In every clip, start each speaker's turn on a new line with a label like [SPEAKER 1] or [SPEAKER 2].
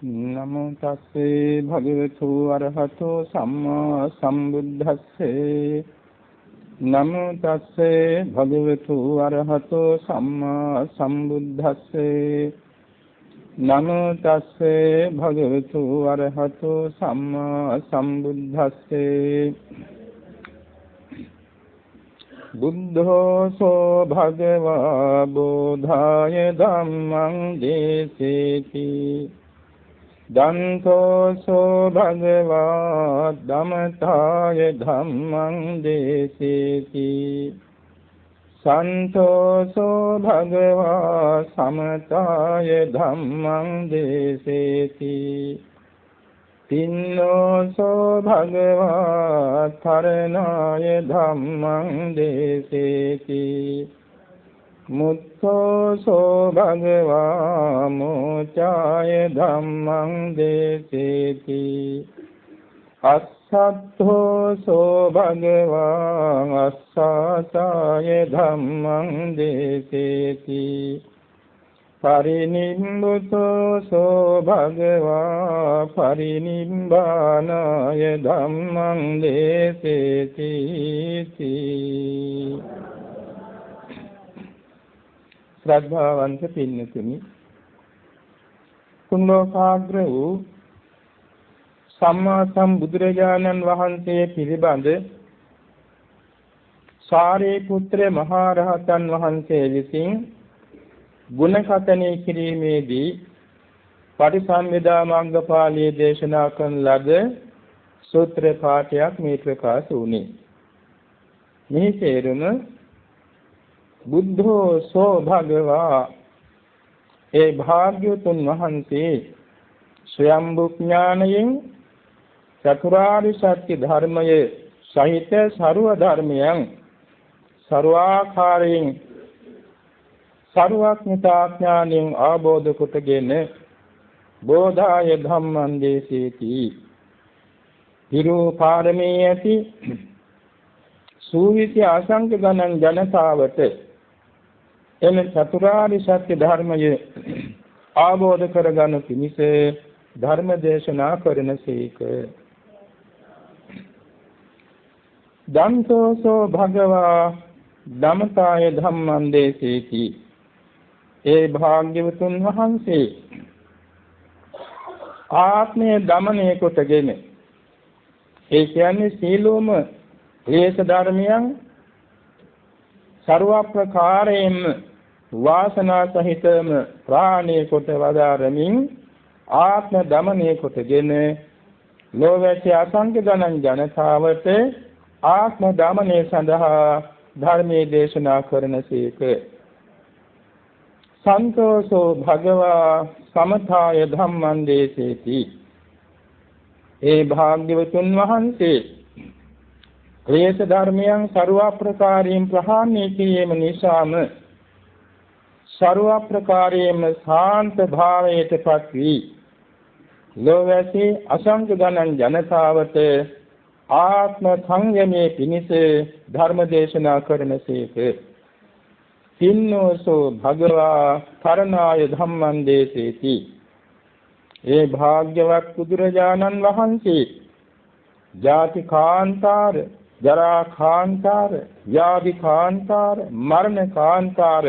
[SPEAKER 1] නමෝ තස්සේ භගවතු අරහතෝ සම්මා සම්බුද්දස්සේ නමෝ තස්සේ භගවතු අරහතෝ සම්මා සම්බුද්දස්සේ නමෝ තස්සේ භගවතු අරහතෝ සම්මා සම්බුද්දස්සේ බුද්ධෝ සෝ භගවා බෝධාය ධම්මං දේසේති දන්තෝ සෝ භගවා ධම්මතාය ධම්මං දේසේති සන්තෝ සෝ භගවා සමතාය ධම්මං දේසේති තින්නෝ සෝ භගවා තරණාය ධම්මං දේසේති මුත්තෝ සෝ භගවා මෝචාය ධම්මං දේසේති අස්සද්ධෝ සෝ භගවා අස්සාසාය ධම්මං දේසේති පරිනිම්බුතෝ සෝ භගවා පරිනිම්බානාය ධම්මං දේසේති ශ්‍රද්ධාවන්ත පින්නතුනි කුණ්ඩෝකාග්‍ර වූ සම්මා සම්බුදුරජාණන් වහන්සේ පිළිබඳ සාරිපුත්‍ර මහ රහතන් වහන්සේ විසින් ගුණ කථනය කිරීමේදී පටිසම්භිදා මග්ගපාළියේ දේශනා කරන ලද සූත්‍ර පාඨයක් මේ ප්‍රකාශ වුණේ. මේ තේරුම බුද්ධෝ සෝ භගවා ඒ භාග්‍යවතුන් වහන්සේ ස්වයම්බු ඥානයෙන් චතුරාර්ය සත්‍ය ධර්මයේ සහිත ਸਰව ධර්මයන් ਸਰවාකාරයෙන් ਸਰවඥතා ඥානයෙන් ආબોධ කොටගෙන බෝධාය ධම්මං දේසේති හිරු පාරමී ඇති සූවිසි අසංඛ ගණන් ජනතාවට එම චතුරාර්ය සත්‍ය ධර්මය ආબોධ කරගන්න පිණිස ධර්ම දේශනා කරනසේක. දන්තෝසෝ භගවා ධම්මතාය ධම්මං දේසේති ඒ භාග්‍යවතුන් වහන්සේ ආත්මය දමනය කොටගෙන ඒ කියන්නේ සීලෝම ක්ලේශ ධර්මයන් ਸਰව ප්‍රකාරයෙන්ම වාසනා සහිතම ප්‍රාණය කොට වදාරමින් ආත්ම දමනය කොටගෙන ලෝකයේ අසංඛ්‍ය ගණන් ජනතාවට ආත්ම දමනය සඳහා ධර්මයේ දේශනා කරනසේක. සන්තෝෂෝ භගවා සමතාය ධම්මං දේසේති ඒ භාග්‍යවතුන් වහන්සේ ක්ලේශ ධර්මයන් ਸਰව ප්‍රකාරයෙන් ප්‍රහාණය කිරීම නිසාම ਸਰව ප්‍රකාරයෙන්ම ශාන්ත භාවයටපත් වී ලෝකයේ අසංඛ ගණන් ජනතාවට ආත්ම සංයමයේ පිණිස ධර්ම දේශනා කරනසේක. තින්නෝසෝ භගවා තරණාය ධම්මං දේසේති ඒ භාග්‍යවත් බුදුරජාණන් වහන්සේ ජාති කාන්තාර ජරා කාන්තාර ව්‍යාධි කාන්තාර මරණ කාන්තාර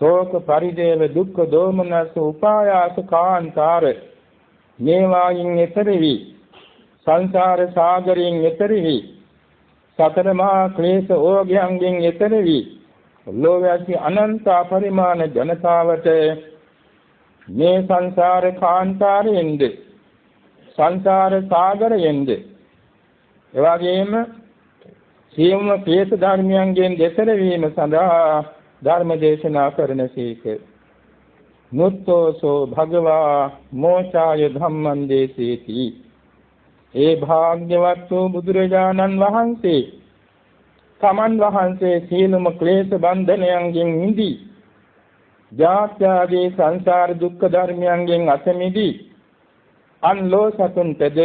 [SPEAKER 1] ශෝක පරිදේව දුක්ඛ දෝමනස උපායාස කාන්තාර මේවායින් එතර වී සංසාර සාගරයෙන් එතර වී සතර මහා ක්ලේශ ඕගයන්ගෙන් එතර වී ලෝකයේ අනන්ත පරිමාණ ජනතාවට මේ සංසාර කාන්තාරයෙන්ද සංසාර සාගරයෙන්ද එවැගේම සියුම් ක්ලේශ ධර්මයන්ගෙන් දෙතර වීම සඳහා ධර්ම දේශනා කරනසේක. මුත්තෝසෝ භගවා මෝචාය ධම්මං දේසේති ඒ භාග්‍යවත් වූ බුදුරජාණන් වහන්සේ තමන් වහන්සේ සීලම ක්ලේශ බන්ධනයන්ගෙන් මිදී ජාත්‍යාදී සංසාර දුක්ඛ ධර්මයන්ගෙන් අත මිදී අන්ලෝ සතුන්ටද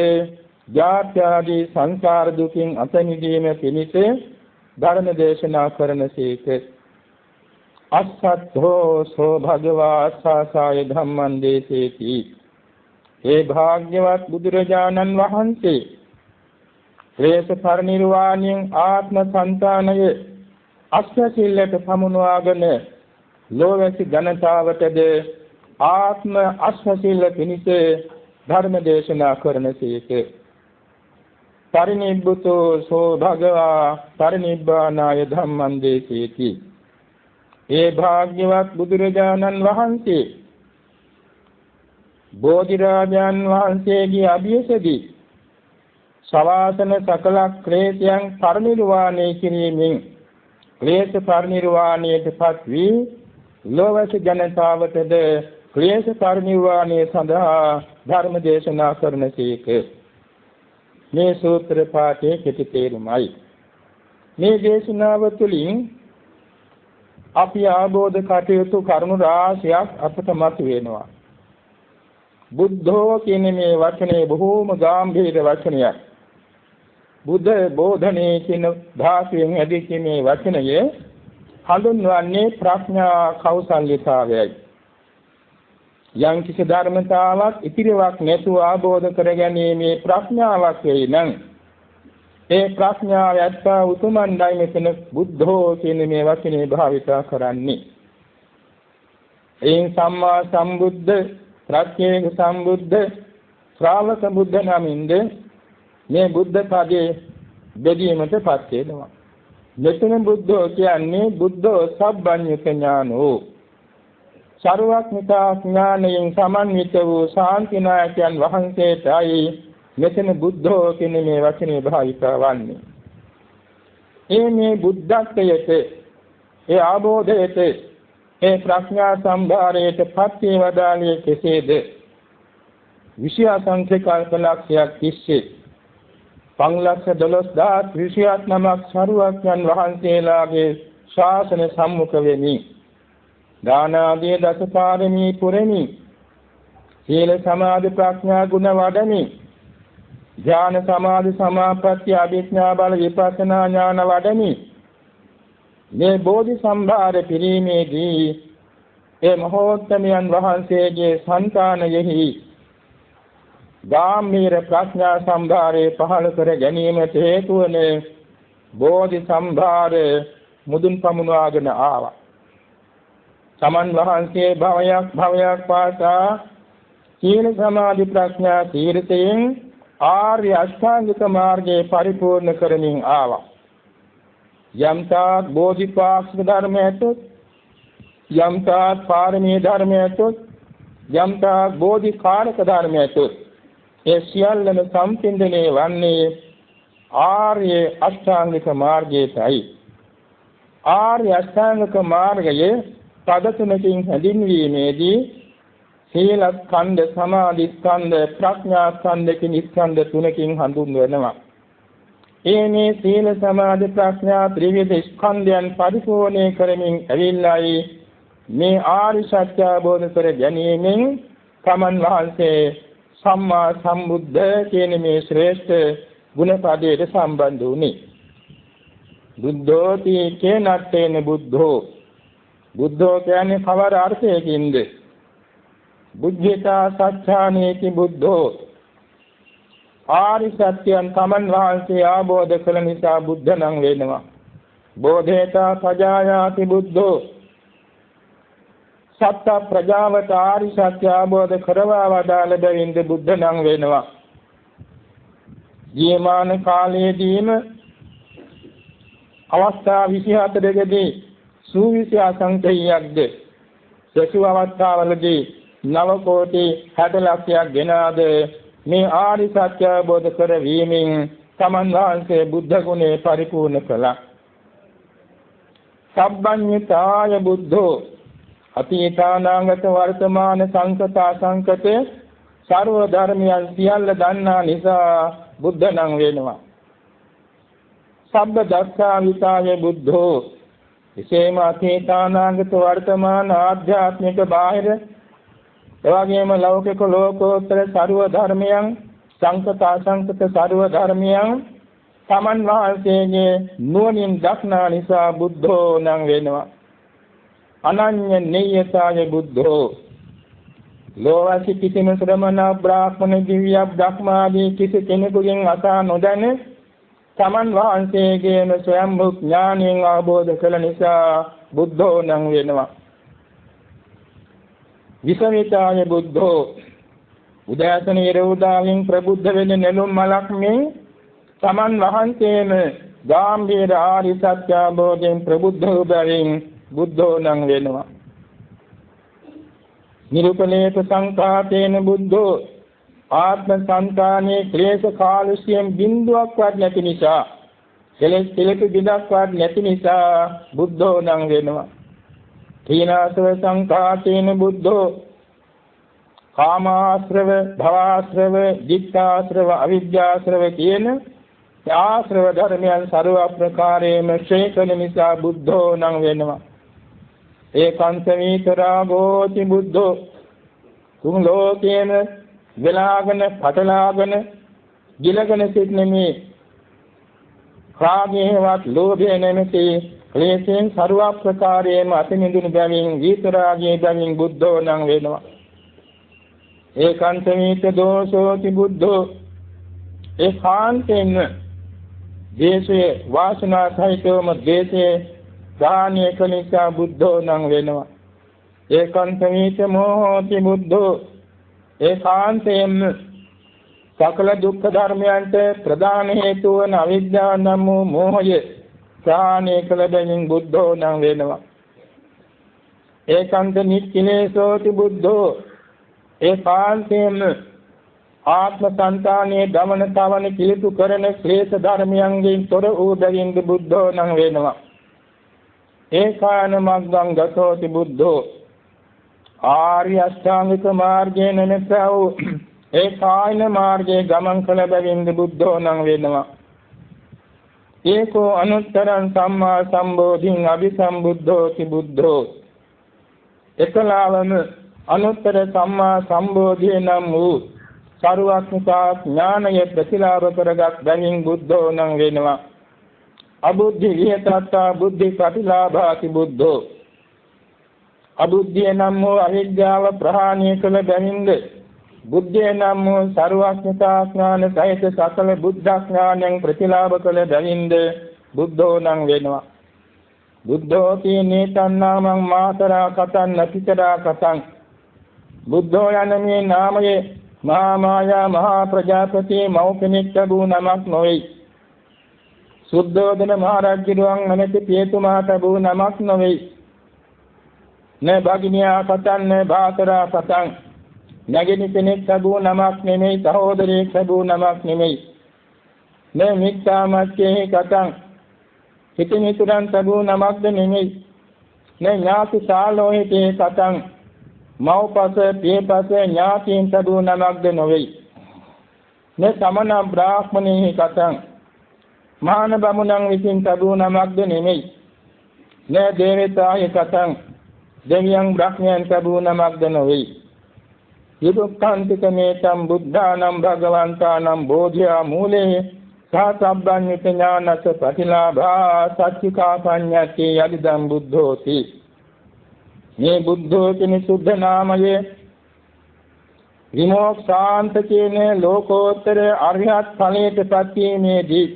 [SPEAKER 1] ජාත්‍යාදී සංසාර දුකින් අත මිදීම පිණිස ධර්ම දේශනා කරනසේක. අස්සද්ධෝ සෝ භගවා ආසාසාය ධම්මං දේසේති ඒ භාග්‍යවත් බුදුරජාණන් වහන්සේ ක්ලේශ පරිනිර්වාණයෙන් ආත්ම සංතානයේ අෂ්ටසිල්ලට සමුනවාගෙන ලෝවැසි ජනතාවටද ආත්ම අෂ්ටසිල්ල පිණිස ධර්ම දේශනා කරනසේක. පරිනිබ්බුතෝ සෝ භගවා පරිනිබ්බානාය ධම්මං දේසේති. ඒ භාග්‍යවත් බුදුරජාණන් වහන්සේ බෝධිරාජයන් වහන්සේගේ අභියසදී සවාසන සකල ක්ලේශයන් පරිනිර්වාණය කිරීමෙන් ක්ලේශ පරිනිර්වාණයටපත් වී ලෝවැසි ජනතාවටද ක්ලේශ පරිනිර්වාණය සඳහා ධර්ම දේශනා කරනසේක. මේ සූත්‍ර පාඨයේ කෙටි තේරුමයි. මේ දේශනාව තුළින් අපි ආબોධ කටයුතු කරුණු රාශියක් අපට මතුවෙනවා. බුද්ධෝ කියන මේ වචනේ බොහෝම ගැඹීර වචනයක්. බුද්ධ බෝධනේ කියන ධාතුවෙන් ඇදිච්ච මේ වචනය හඳුන්වන්නේ ප්‍රඥා කෞසල්‍යතාවයයි. යම් කිසි ධර්මතාවක් ඉතිරිවක් නැතුව ආબોධ කරගැනීමේ ප්‍රඥාවක් වෙයි නම් ඒ ප්‍රඥාව යත්තා උතුමන්ඩයි මෙතන බුද්ධෝ කියන මේ වචනේ භාවිතා කරන්නේ. එයින් සම්මා සම්බුද්ධ, ප්‍රත්‍යේක සම්බුද්ධ, ශ්‍රාවක බුද්ධ නමින්ද මේ බුද්ධ පදයේ බෙදීමටපත් වෙනවා. මෙතන බුද්ධෝ කියන්නේ බුද්ධෝ සබ්බඤ්ඤුත ඥානෝ. සර්වඥතා ඥානයෙන් සමන්විත වූ ශාන්තිනායකයන් වහන්සේටයි මෙතන බුද්ධෝ කියන මේ වචනේ භාවිතා වන්නේ. මේ බුද්ධත්වයට, ඒ ආબોධයට, ඒ ප්‍රඥා සම්භාරයට පත් වේවදාලිය කෙසේද? විෂයාසංඛ්‍ය කල්පලක්ෂයක් තිස්සේ 512029ක් සරුවඥන් වහන්සේලාගේ ශාසන සම්මුඛ වෙමි. දාන ආදී දසපාරමී පුරමි. සීල සමාධි ප්‍රඥා ගුණ වඩමි. ඥාන සමාධි සමාපatti අභිඥා බල විපස්සනා ඥාන වඩමි. මේ බෝධි සම්භාර පිරීමේදී ඒ මහෝත්තමයන් වහන්සේගේ సంతානයෙහි ගාම්භීර ප්‍රඥා සම්භාරේ පහළ කර ගැනීමට හේතු වන බෝධි සම්භාර මුදුන් පමුණවාගෙන ආවා. සමන් වහන්සේ භවයක් පාසා සීල සමාධි ප්‍රඥා තීර්ථයෙන් ආර්ය අෂ්ටාංගික මාර්ගයේ පරිපූර්ණ කරමින් ආවා. යම්තාත් බෝධිපාක්ෂික ධර්මයට, යම්තාත් පාරමී ධර්මයට, යම්තාත් බෝධිකාරක ධර්මයට ඒ සියල්ලම සම්පින්දණය වන්නේ ආර්ය අෂ්ටාංගික මාර්ගයටයි. ආර්ය අෂ්ටාංගික මාර්ගයේ පද තුනකින් හැඳින්වීමේදී සීල ස්කන්ධ, සමාධි ස්කන්ධ, ප්‍රඥා ස්කන්ධ කියන ස්කන්ධ තුනකින් හඳුන්වනවා. මේ සීල සමාධි ප්‍රඥා ත්‍රිවිධ ස්කන්ධයන් පරිපූර්ණය කරමින් ඇවිල්ලායි මේ ආර්ය සත්‍ය අවබෝධ කර ගැනීමෙන් තමන් වහන්සේ සම්මා සම්බුද්ධ කියන මේ ශ්‍රේෂ්ඨ ගුණපදයට සම්බන්ධ වුණේ. බුද්ධෝති කේනත්තේන බුද්ධෝ. බුද්ධෝ කියන්නේ කවර අර්ථයකින්ද? බුද්ධිතා සත්‍යානේති බුද්ධෝ. ආරි සත්‍යයන් තමන් වහන්සේ ආબોධ කළ නිසා බුද්ධ නම් වෙනවා. බෝධේතා සජායාති බුද්ධෝ. සත්‍ය ප්‍රජාවට ආරි සත්‍ය ආબોධ කරවා වදාළ බැවින්ද බුද්ධ නම් වෙනවා. ජීවමාන කාලයේදීම අවස්ථා 24කදී සූවිසි අසංඛ්‍යයක්ද සසු අවස්ථාවලදී 9 කෝටි 60 ලක්ෂයක් ගෙනාද මේ ආරි සත්‍ය අවබෝධ කරවීමෙන් තමන් වහන්සේ බුද්ධ ගුණේ පරිපූර්ණ කළා. සබ්බඤ්ඤතාය බුද්ධෝ. අතීතානාගත වර්තමාන සංකත අසංකත සර්ව ධර්මයන් සියල්ල දන්නා නිසා බුද්ධ නම් වෙනවා. සබ්බ දක්ඛාවිතාය බුද්ධෝ. එසේම අතීතානාගත වර්තමාන ආධ්‍යාත්මික බාහිර එවැගේම ලෞකික ලෝකෝත්තර සර්ව ධර්මයන් සංකත අසංකත සර්ව ධර්මයන් තමන් වහන්සේගේ නුවණින් දක්නා නිසා බුද්ධෝ නම් වෙනවා. අනන්‍ය නියතාය බුද්ධෝ. ලෝවාසි කිසිම ශ්‍රමණ බ්‍රාහ්මණ දිව්‍ය බ්‍රහ්මාදී කිසි කෙනෙකුගෙන් අසා නොදැන තමන් වහන්සේගේම ස්වයම්භූ ඥාණයෙන් අවබෝධ කළ නිසා බුද්ධෝ නම් වෙනවා. විසවිතාය බුද්ධෝ උදෑසන ඉරඋදාවින් ප්‍රබුද්ධ වෙන නෙළුම් මලක් මේ තමන් වහන්සේම ගාම්භීර ආරි සත්‍ය අවබෝධයෙන් ප්‍රබුද්ධ වූ බැවින් බුද්ධෝ නම් වෙනවා. නිරුපලේත සංඛාතේන බුද්ධෝ ආත්ම සංකානේ ක්ලේශ කාලුෂ්‍යම් බිඳුවක්වත් නැති නිසා කෙලෙස් පිළිපි බිඳක්වත් නැති නිසා බුද්ධෝ නම් වෙනවා. තීනාසව සංඛාතේන බුද්ධෝ කාමාශ්‍රව භවආශ්‍රව දික්ඛාශ්‍රව අවිද්‍යාශ්‍රව කියන ආශ්‍රව ධර්මයන් ਸਰව ප්‍රකාරයෙන්ම ක්ෂය කළ නිසා බුද්ධෝ නම් වෙනවා. ඒකාන්ත විතරාගෝති බුද්ධෝ තුන් ලෝකේන වෙලාගෙන පටලාගෙන ගිලගෙන සිටින මේ රාගයේවත් ලෝභය නැමැති ක්ලේශයෙන් ਸਰව ප්‍රකාරයෙන්ම අතිමිදුණු බැවින් විතරාගයේ බැවින් බුද්ධෝ නම් වෙනවා. ඒකාන්ත විතදෝසෝති බුද්ධෝ ඒකාන්තෙන් දේශේ වාසනා සහිතවම දේශේ දානීය කනිසා බුද්ධෝ නම් වෙනවා. ඒකාන්ත විත මොහෝති බුද්ධෝ ඒකාන්තයෙන් සකල දුක්ඛ ධර්මයන්ට ප්‍රධාන හේතු වන අවිද්‍යාව නම් වූ මෝහය දානීය කළ බැවින් බුද්ධෝ නම් වෙනවා. ඒකාන්ත නික්ඛිලේසෝති බුද්ධෝ ඒකාන්තයෙන් ආත්ම සංතානයේ දමන තවන කිලිතු කරන ක්ලේශ ධර්මයන්ගෙන් තොර වූ බැවින් බුද්ධෝ නම් වෙනවා. ඒකායන මග්ගං ගතෝති බුද්ධෝ ආර්ය අෂ්ටාංගික මාර්ගයේ නැමෙතව ඒකායන මාර්ගයේ ගමන් කළ බැවින් බුද්ධෝ නම් වෙනවා. ඒකෝ අනුත්තරං සම්මා සම්බෝධින් අபிසම්බුද්ධෝති බුද්ධෝ එකලාවම අනුත්තර සම්මා සම්බෝධිය නම් වූ සරුවක්ඥතා ඥානය ප්‍රතිලාභ කරගත් බැවින් බුද්ධෝ නම් වෙනවා. අබුද්ධි විහෙතත්තා බුද්ධි ප්‍රතිලාභාති බුද්ධෝ අබුද්ධිය නම් වූ අවිද්‍යාව ප්‍රහාණය කළ බැවින්ද බුද්ධිය නම් වූ සරුවක්ඥතා ඥාන සහිත සකල බුද්ධ ඥානයෙන් ප්‍රතිලාභ කළ බැවින්ද බුද්ධෝ නම් වෙනවා. බුද්ධෝ කීනේ තණ්හාමං මාතරා කතං නතිතරා කතං බුද්ධෝ යන මේ නාමයේ මහා මායා මහා ප්‍රජාපති මෞඛනික ලැබූ නමක් නොවේ. සුද්ධෝදන මහ රජුන් නැමැති පියතුමා ලැබූ නමක් නොවේ. නේ භගිනියා කතං නේ භාතරා කතං නැගිනි කෙනෙක් ලැබූ නමක් නෙමෙයි. සහෝදරයෙක් ලැබූ නමක් නෙමෙයි. නේ මිත්‍යාමච්චේ කතං හිතමිතුරන් ලැබූ නමක්ද නෙමෙයි. නේ ඥාති සාලෝහිතේ කතං මෞපස පියපස ඥාතීන් ලැබූ නමක්ද නොවේ. නේ සමන බ්‍රාහ්මණේ කතං මාන බමුණන් විසින් ලැබූ නමක්ද නෙමෙයි. නේ දේවතාය කතං දෙවියන් බ්‍රහ්මයන් ලැබූ නමක්ද නොවේ. යදුක්ඛාන්තික මේතම් බුද්ධානම් භගවන්තානම් බෝධියා මූලේ සාසබ්බඤ්ඤිත ඥානස ප්‍රතිලාභා සච්චිකා පඤ්ඤති යදිදම් බුද්ධෝති. මේ බුද්ධෝ කියන සුද්ධ නාමයේ විමෝක්ෂාන්ත කියන ලෝකෝත්තර අරිහත් ඵලයට පත්වීමේදී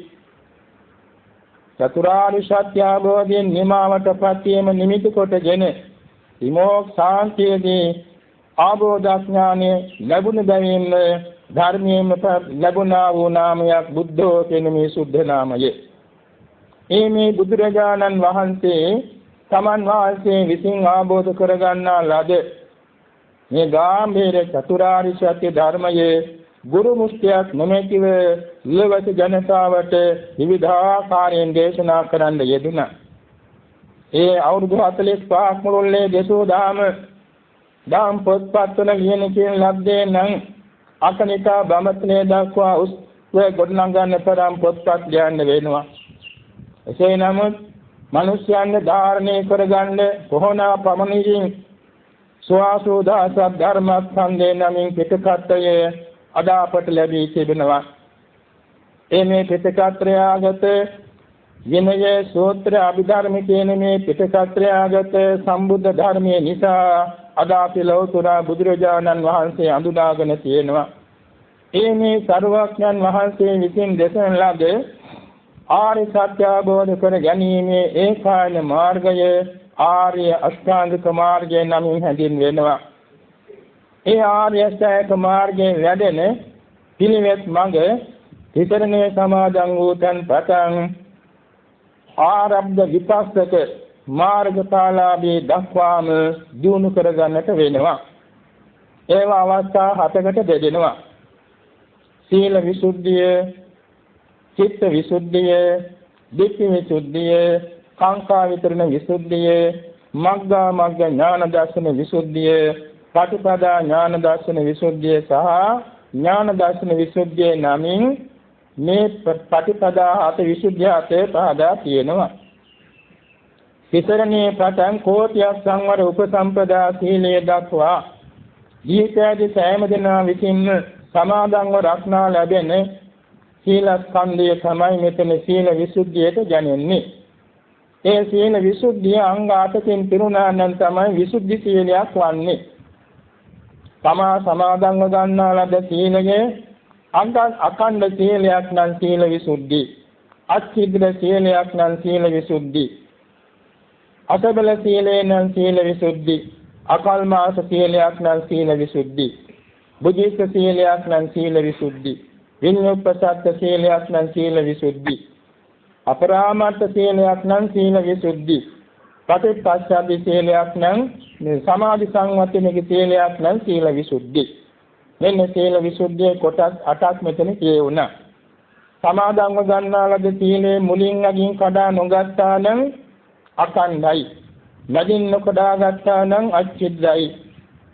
[SPEAKER 1] චතුරාර්ය සත්‍ය අවබෝධයෙන් නිමාවට පත්වීම නිමිති කොටගෙන විමෝක්ෂාන්තයේදී ආબોධඥානෙ ලැබුණ බැවින් ධර්මයෙන් ලැබුණා වූ නාමයක් බුද්ධෝ කියන මේ සුද්ධ නාමය. මේ බුදුරජාණන් වහන්සේ තමන් වහන්සේ විසින් ආબોධ කරගන්නා ලද මේ ගාම්භීර චතුරාර්ය සත්‍ය ධර්මයේ ගුරු මුස්තියක් නොමැතිව ලෝක ජනතාවට විවිධාකාරයෙන් දේශනා කරන්න යෙදුණා. ඒ අවුරුදු 45ක් මුළුල්ලේ දේශෝ දාම් පොත්පත්වල ලියන කියන ලද්දේ නම් අකනිතා බ්‍රහ්මත්‍රයේ දක්වා උස්වේ ගොඩනගන්න තරම් පොත්පත් ලියන්න වෙනවා. එසේ නමුත් මිනිස්යන්ගේ ධාරණය කරගන්න කොහොනා පමණින් සුවාසෝදාස ධර්මස්කන්ධේ නමින් පිටකත්වය අද අපට ලැබී තිබෙනවා. මේ පිටකත්‍රයාගත විනය සූත්‍ර අභිධර්ම කියන මේ පිටකත්‍රයාගත සම්බුද්ධ ධර්මයේ නිසා අද අපි ලෞතර බුදුරජාණන් වහන්සේ අඳුනාගෙන තියෙනවා. මේ සර්වඥන් වහන්සේ විසින් දේශන ලද ආර්ය සත්‍ය අවබෝධ කර ගැනීමේ ඒකායන මාර්ගය ආර්ය අෂ්ටාංගික මාර්ගය නමින් හැඳින්වෙනවා. ඒ ආර්ය අෂ්ටාංගික මාර්ගයේ වැඩෙන පිළිවෙත් මඟ විතරනේ සමාදන් වූ තන් පටන් ආරබ්ධ විපස්සක මාර්ගඵලාභී දක්වාම දිනු කරගන්නට වෙනවා. ඒවා අවස්ථා 7කට බෙදෙනවා. සීල විසුද්ධිය, චිත්ත විසුද්ධිය, ධිට්ඨි විසුද්ධිය, කාංකා විතරණ විසුද්ධිය, මග්ගා මග්ග ඥාන දර්ශන විසුද්ධිය, පටිපදා ඥාන දර්ශන විසුද්ධිය සහ ඥාන දර්ශන විසුද්ධිය නමින් මේ පටිපදා හත විසුද්ධිය අතේ පහදා තියෙනවා. විතරණේ පටන් කෝටියක් සංවර උපසම්පදා සීලය දක්වා දීපෑදී සෑම දෙනා විසින් සමාදන්ව රක්නා ලැබෙන සීලස්කන්ධය තමයි මෙතන සීල විසුද්ධියට ගැනෙන්නේ. ඒ සීල විසුද්ධිය අංග 8කින් පිරුණා නම් තමයි විසුද්ධි සීලයක් වන්නේ. තමා සමාදන්ව ගන්නා ලද සීලයේ අඛණ්ඩ සීලයක් නම් සීල විසුද්ධි. අච්ඡිද්‍ර සීලයක් නම් සීල විසුද්ධි. අසබල සීලේ නම් සීල විසුද්ධි. අකල්මාස සීලයක් නම් සීල විසුද්ධි. බුද්ධිස්ස සීලයක් නම් සීල විසුද්ධි. විඤ්ඤුප්පසත්ත සීලයක් නම් සීල විසුද්ධි. අපරාමර්ථ සීලයක් නම් සීල විසුද්ධි. පටිච්චසමුප්පාද සීලයක් නම් සමාධි සංවත්තනික සීලයක් නම් සීල විසුද්ධි. මෙන්න සීල විසුද්ධියේ කොටස් 8ක් මෙතන කියවුණා. සමාදන්ව ගන්නා ලද සීලේ මුලින් අගින් කඩා නොගත්තා නම් අකණ්ඩයි. නදින් නොකඩා ගත්තා නම් අච්චිද්දයි.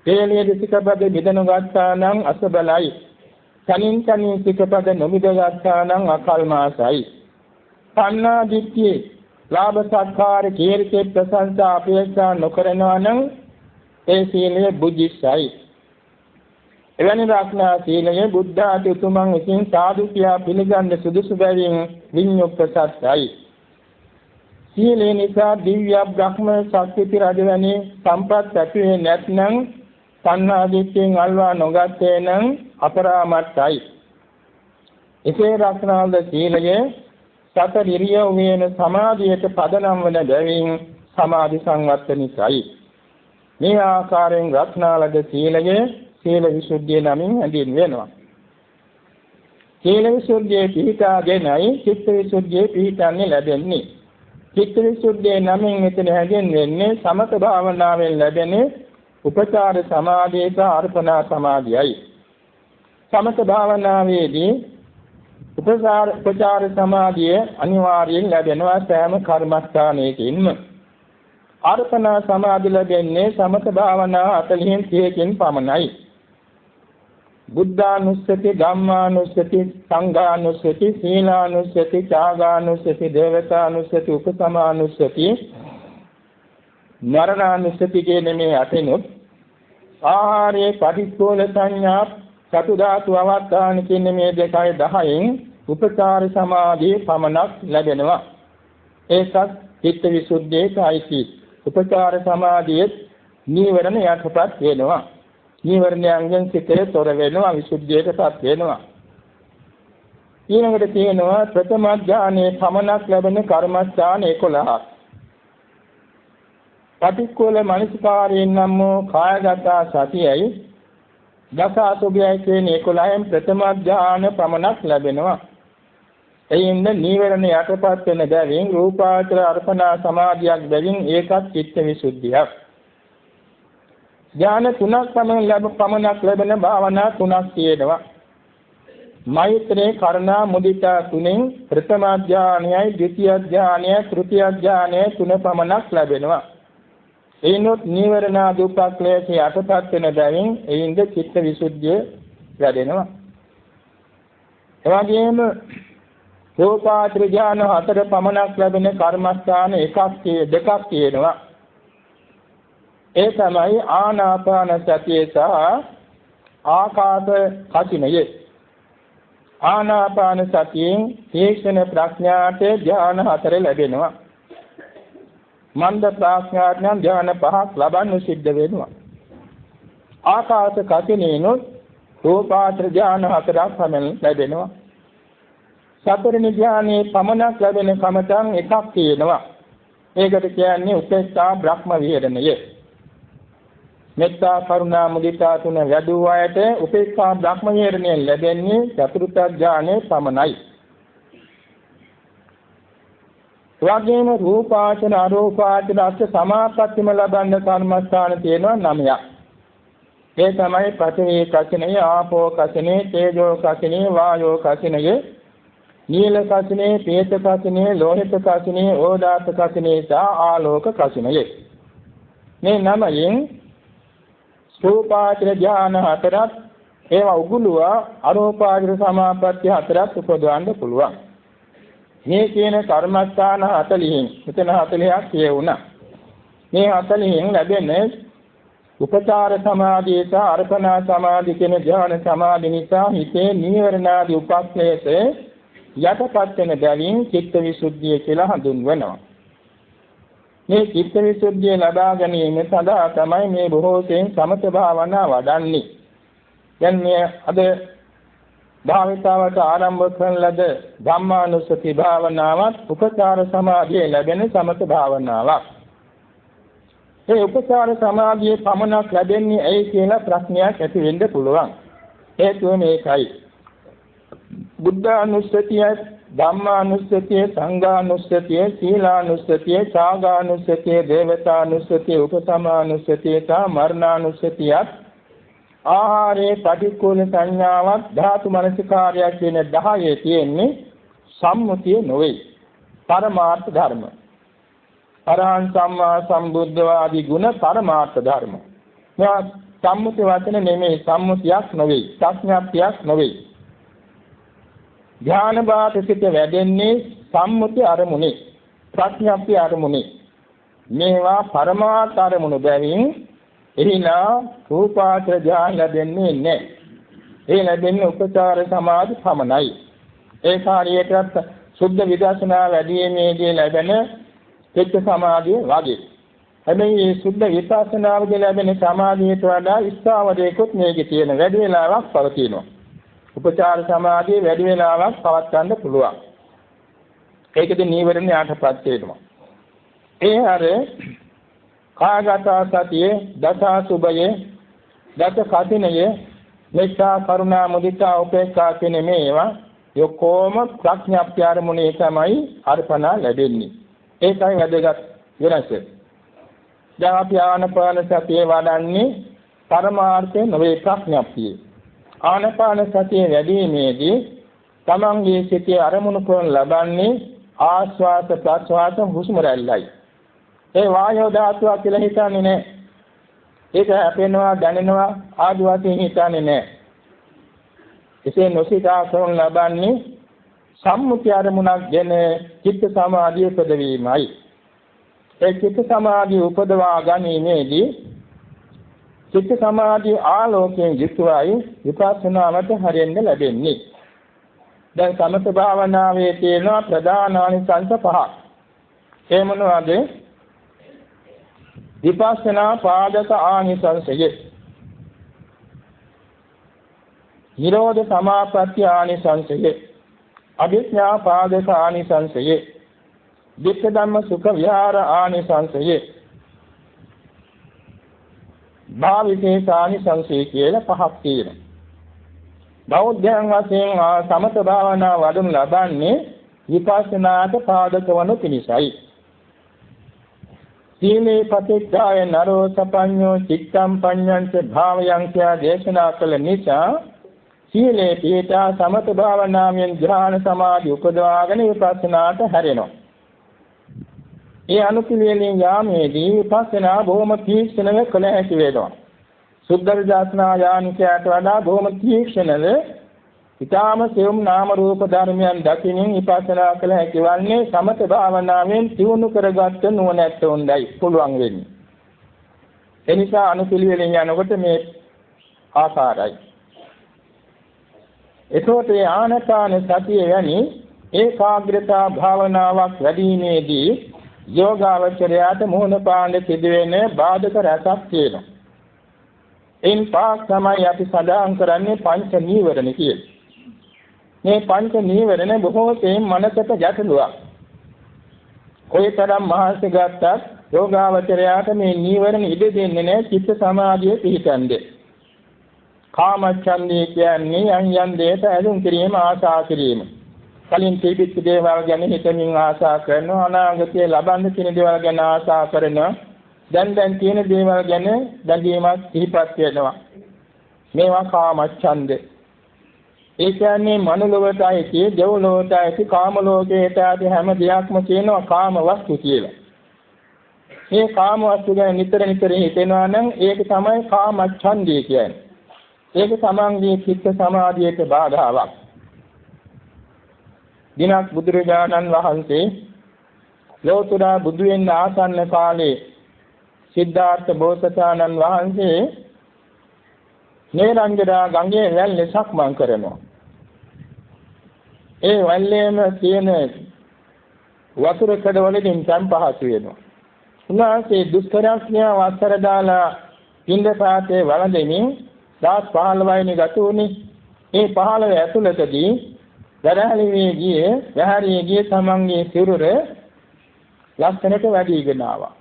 [SPEAKER 1] තේලිය දිසිකපද බෙදනු ගත්තා නම් අසබලයි. තනින් තනින් සිකපද නොබෙද ගත්තා නම් අකල්මාසයි. පන්නා දිට්ඨිය ලාභ සත්කාර කීර්ති ප්‍රශංසා අපේක්ෂා නොකරනවා නම් ඒ සීලය බුද්ධිසයි. එවැනි රක්නා සීලය බුද්ධ ආදී උතුමන් විසින් සාදු කියා පිළිගන්න සුදුසු බැවින් විඤ්ඤුප්පසත්යි. සීලේ නිසා දිව්‍ය බ්‍රහ්ම ශක්ති රජවැනි සම්පත් ඇතිවේ නැත්නම් තණ්හා දිට්ඨියෙන් අල්වා නොගත්තේ නම් අපරාමර්ථයි. එසේ රක්නාද සීලය සතර ඉරියව් වේන සමාධියට පදනම් වන බැවින් සමාධි සංවත්තනිකයි. මේ ආකාරයෙන් රක්නාලද සීලය සීල විසුද්ධිය නමින් හැඳින්වෙනවා. සීල විසුද්ධියේ පිහිටාගෙනයි චිත්ත විසුද්ධියේ පිහිටන්නේ ලැබෙන්නේ. චිත්ත විසුද්ධියේ නමින් මෙතන හැඳින්වෙන්නේ සමත භාවනාවෙන් ලැබෙන උපචාර සමාධිය සහ අර්පණා සමාධියයි. සමත භාවනාවේදී උපචාර සමාධිය අනිවාර්යෙන් ලැබෙනවා සෑම කර්මස්ථානයකින්ම. අර්පණා සමාධිය ලැබෙන්නේ සමත භාවනා 40න් 30කින් පමණයි. බුද්ධානුස්සති, ධම්මානුස්සති, සංඝානුස්සති, සීලානුස්සති, ත්‍යාගානුස්සති, දේවතානුස්සති, උපසමානුස්සති, මරණානුස්සති කියන මේ අටෙනුත් ආහාරයේ පටිච්චෝල සංඥා චතු ධාතු අවස්ථාන කියන මේ 10න් උපචාර සමාධිය පමණක් ලැබෙනවා. ඒකත් චිත්ත විසුද්ධියයි. උපචාර සමාධියේ නීවරණ යටපත් වෙනවා. නීවරණයන්ගෙන් සිතේ තොර වෙනවා, විසුද්ධියටපත් වෙනවා. ඊළඟට තියෙනවා ප්‍රථම ඥානයේ පමණක් ලැබෙන කර්මස්ථාන 11ක්. පටික්කුල මනසිකාරයෙන් නම් කායගත සතියයි දස අසුභයයි කියන 11න් ප්‍රථම ඥාන පමණක් ලැබෙනවා. එයින්ද නීවරණ යටපත් වෙන බැවින් රූපාවචර අර්පණා සමාධියක් බැවින් ඒකත් චිත්ත විසුද්ධියක්. ඥාන තුනක් පමණක් ලැබෙන භාවනා තුනක් තියෙනවා. මෛත්‍රී කරුණා මුදිතා තුනෙන් ප්‍රථම ඥානයයි, ද්විතිය ඥානයයි, තෘතිය ඥානයයි තුන පමණක් ලැබෙනවා. එයිනොත් නීවරණ දුක්ඛක්ලේශ යටපත් වෙන බැවින් එයින්ද චිත්ත විසුද්ධිය වැඩෙනවා. එවැගේම රූපාවචර ඥාන 4 පමණක් ලැබෙන කර්මස්ථාන දෙකක් තියෙනවා. ඒ තමයි ආනාපාන සතිය සහ ආකාශ කසිනය. ආනාපාන සතියෙන් තීක්ෂණ ප්‍රඥාට ඥාන 4 ලැබෙනවා. මන්ද ප්‍රඥාඥාන ඥාන 5ක් ලබන්න සිද්ධ වෙනවා. ආකාශ කසිනේනොත් රූපාවචර ධ්‍යාන 4ක් පමණ ලැබෙනවා. සතරෙනි ධ්‍යානයේ පමණක් ලැබෙන කමතන් එකක් තියෙනවා. ඒකට කියන්නේ උපේක්ෂා බ්‍රහ්ම විහරණය. මෙත්තා කරුණා මුදිතා තුන වැඩි අයට උපේක්ෂා බ්‍රහ්ම විහරණය ලැබෙන්නේ චතුර්ථ ධ්‍යානයේ පමණයි. වගේම රූපාවචර අරූපාවචර අෂ්ඨ සමාපත්තියම ලබන්න කර්මස්ථාන තියෙනවා 9ක්. ඒ තමයි පඨවි කසිනේ, ආපෝ කසිනේ, තේජෝ කසිනේ, වායෝ කසිනේ, නීල කසිනේ, පේත කසිනේ, ලෝහිත කසිනේ, ඕදාත කසිනේ සහ ආලෝක කසිනේ. මේ 9න් රූපාවචර ධ්‍යාන 4ක් ඒවා උගුලුවා අරූපාවචර සමාපත්තිය 4ක් උපදවන්න පුළුවන්. මේ කියන කර්මස්ථාන 40න් මෙතන 40ක් කියවුණා. මේ 40න් ලැබෙන්නේ උපචාර සමාධිය සහ අර්පණා සමාධි කියන ධ්‍යාන සමාධි නිසා හිතේ නීවරණාදී උපක්ලේශ යටපත් වෙන බැවින් චිත්ත විසුද්ධිය කියලා හඳුන්වනවා. මේ චිත්ත විසුද්ධිය ලබා ගැනීම සඳහා තමයි මේ බොහෝ සෙයින් සමත භාවනා වඩන්නේ. දැන් මේ අද භාවිතාවට ආරම්භ කරන ලද ධම්මානුස්සති භාවනාවත් උපචාර සමාධිය ලැබෙන සමත භාවනාවක්. ඒ උපචාර සමාධියේ පමණක් ලැබෙන්නේ ඇයි කියලා ප්‍රශ්නයක් ඇති වෙන්න පුළුවන්. හේතුව මේකයි. බුද්ධානුස්සතිය, ධම්මානුස්සතිය, සංඝානුස්සතිය, සීලානුස්සතිය, ත්‍යාගානුස්සතිය, දේවතානුස්සතිය, උපසමානුස්සතිය සහ මරණානුස්සතියත් ආහාරයේ පටික්කුල සංඥාවක් ධාතු මනසිකාරයක් කියන 10 තියෙන්නේ සම්මුතිය නොවේ. පරමාර්ථ ධර්ම. අරහං සම්මා සම්බුද්ධ ආදී ගුණ පරමාර්ථ ධර්ම. මේවා සම්මුති වචන නෙමෙයි, සම්මුතියක් නොවේ, ප්‍රඥාප්තියක් නොවේ. ධ්‍යාන බාධිත වැඩෙන්නේ සම්මුති අරමුණේ, ප්‍රඥාප්ති අරමුණේ. මේවා පරමාර්ථ අරමුණු බැවින් එහිලා රූපාවචර ධ්‍යාන ලැබෙන්නේ නැහැ. ඒ ලැබෙන්නේ උපචාර සමාධි පමණයි. ඒ කාර්යයටත් සුද්ධ විදර්ශනා වැඩිීමේදී ලැබෙන චිත්ත සමාධිය වගේ. හැබැයි මේ සුද්ධ විපස්සනාවේදී ලැබෙන සමාධියට වඩා ඉස්තාවරයකුත් මේකේ තියෙන වැඩි වෙලාවක් පවතිනවා. උපචාර සමාධිය වැඩි වෙලාවක් පවත්වන්න පුළුවන්. ඒකද නීවරණ යටපත් වෙනවා. ඒ අර කාගත සතියේ, දසාසුභයේ, දස කතිනයේ, මෙත්තා කරුණා මුදිතා උපේක්ඛා කියන මේවා යොකෝම ප්‍රඥාප්ති ආරමුණේ තමයි අර්පණා ලැබෙන්නේ. ඒකයි වැදගත් වෙනස. දැන් අපි ආනපාන සතිය වඩන්නේ පරමාර්ථය නොවේ, ප්‍රඥාප්තිය. ආනපාන සතිය වැඩිීමේදී තමන්ගේ සිතේ අරමුණු කරන ලබන්නේ ආස්වාස ප්‍රස්වාස හුස්ම රැල්ලයි. ඒ වායෝ ධාතුව කියලා හිතන්නේ නැහැ. ඒක අපේනවා දැනෙනවා ආදි වශයෙන් හිතන්නේ නැහැ. එසේ නොසිතා කරන ලබන්නේ සම්මුති අරමුණක් ගැන චිත්ත සමාධිය උපදවීමයි. ඒ චිත්ත සමාධිය උපදවා ගැනීමේදී චිත්ත සමාධිය ආලෝකයෙන් යුක්තවයි විපස්සනාවට හරියන්න ලැබෙන්නේ. දැන් සමථ භාවනාවේ තියෙන ප්‍රධාන අනිසංස 5ක්. ඒ මොනවාද? විපස්සනා පාදක ආනිසංසය, නිරෝධ සමාපatti ආනිසංසය, අභිඥා පාදක ආනිසංසය, විච්ඡ ධම්ම සුඛ විහාර ආනිසංසය, භාවිතේස ආනිසංසය කියලා 5ක් තියෙනවා. බෞද්ධයන් වශයෙන් සමත භාවනා වඩනු ලබන්නේ විපස්සනාට පාදක වනු පිණිසයි. සීලේ පටිච්චාය නරෝ සපඤ්ඤෝ චිත්තම් පඤ්ඤංච භාවයං කියා දේශනා කළ නිසා සීලේ පිහිටා සමත භාවනාවෙන් ධ්‍යාන සමාධි උපදවාගෙන විපස්සනාට හැරෙනවා. ඒ අනුපිළිවෙලින් යාමේදී විපස්සනා බොහොම තීක්ෂණව කළ හැකි වෙනවා. සුද්ධ විදර්ශනා යානිකයට වඩා බොහොම තීක්ෂණව ඊටාම සියුම් නාම රූප ධර්මයන් දකිනින් විපස්සනා කළ හැකි වන්නේ සමත භාවනාවෙන් තියුණු කරගත්ත නුවණැත්ත උණ්ඩයි පුළුවන් වෙන්නේ. ඒ නිසා අනුපිළිවෙලින් යනකොට මේ ආකාරයි. එතකොට ආනාපාන සතිය යනි ඒකාග්‍රතා භාවනාවක් වැඩිීමේදී යෝගාවචරයට මුහුණ පාන්න සිදුවෙන බාධක රැසක් තියෙනවා. එයින් පහක් තමයි අපි සඳහන් කරන්නේ පංච නීවරණ කියලා. මේ පංච නීවරණ බොහෝ තෙයින් මනසට ගැටලුවක්. කොයිතරම් මහන්සි ගත්තත් යෝගාවචරයාට මේ නීවරණ ඉඩ දෙන්නේ නැහැ චිත්ත සමාධිය පිහිටන්නේ. කාමච්ඡන්දේ කියන්නේ යම් දෙයක ඇලුම් කිරීම ආශා කිරීම. කලින් තිබිච්ච දේවල් ගැන හිතමින් ආශා කරනවා, අනාගතයේ ලබන්න තියෙන දේවල් ගැන ආශා කරනවා, දැන් තියෙන දේවල් ගැන දැඟීමක් සිහිපත් වෙනවා. මේවා කාමච්ඡන්දේ. ඒ කියන්නේ මනුලොවට ඇති, දෙව්ලොවට ඇති, කාම ලෝකයට ඇති හැම දෙයක්ම කියනවා කාම වස්තු කියලා. මේ කාම වස්තු ගැන නිතර හිතෙනවා නම් ඒක තමයි කාමච්ඡන්දේ කියන්නේ. ඒක තමන්ගේ චිත්ත සමාධියට බාධාවක්. දිනක් බුදුරජාණන් වහන්සේ ලෝතර බුදු වෙන්න ආසන්න කාලේ සිද්ධාර්ථ බෝසතාණන් වහන්සේ නේරංජරා ගඟේ වැල්ලේ සක්මන් කරනවා. ඒ වැල්ලේම තියෙන වතුර කඩවලින් තම්පහසු වෙනවා. උන්වහන්සේ දුෂ්කරඥා වස්තර දාලා පින්දපාතේ වළඳමින් දාස් 15 වෙනි ගත උනේ. ඒ 15 ඇතුළතදී දරහලියේ ගියේ තමන්ගේ සිරුර ලස්සනට වැඩිගෙන ආවා.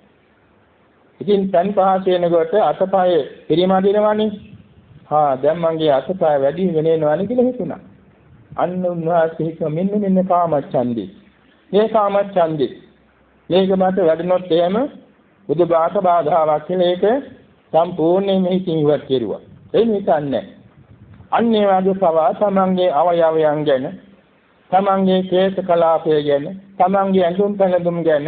[SPEAKER 1] ඉතින් තන් පහස වෙනකොට අතපය පිරිමදිනවනේ. දැන් මගේ අතපය වැඩි වෙනේනවනේ කියලා හිතුණා. අන්න උන්වහන්සේ හිතුවා මෙන්න කාමච්ඡන්දේ. මේ කාමච්ඡන්දේ. මේක මත වැඩිනොත් එහෙම බුදු බාධාවක් කියලා ඒක සම්පූර්ණයෙන් මෙහිකින් ඉවත් කෙරුවා. ඒ නිසාන්නේ. අන්නේ වාගේ පවා තමන්ගේ අවයවයන් ගැන, තමන්ගේ කේශ කලාපය ගැන, තමන්ගේ ඇඳුම් පැළඳුම් ගැන,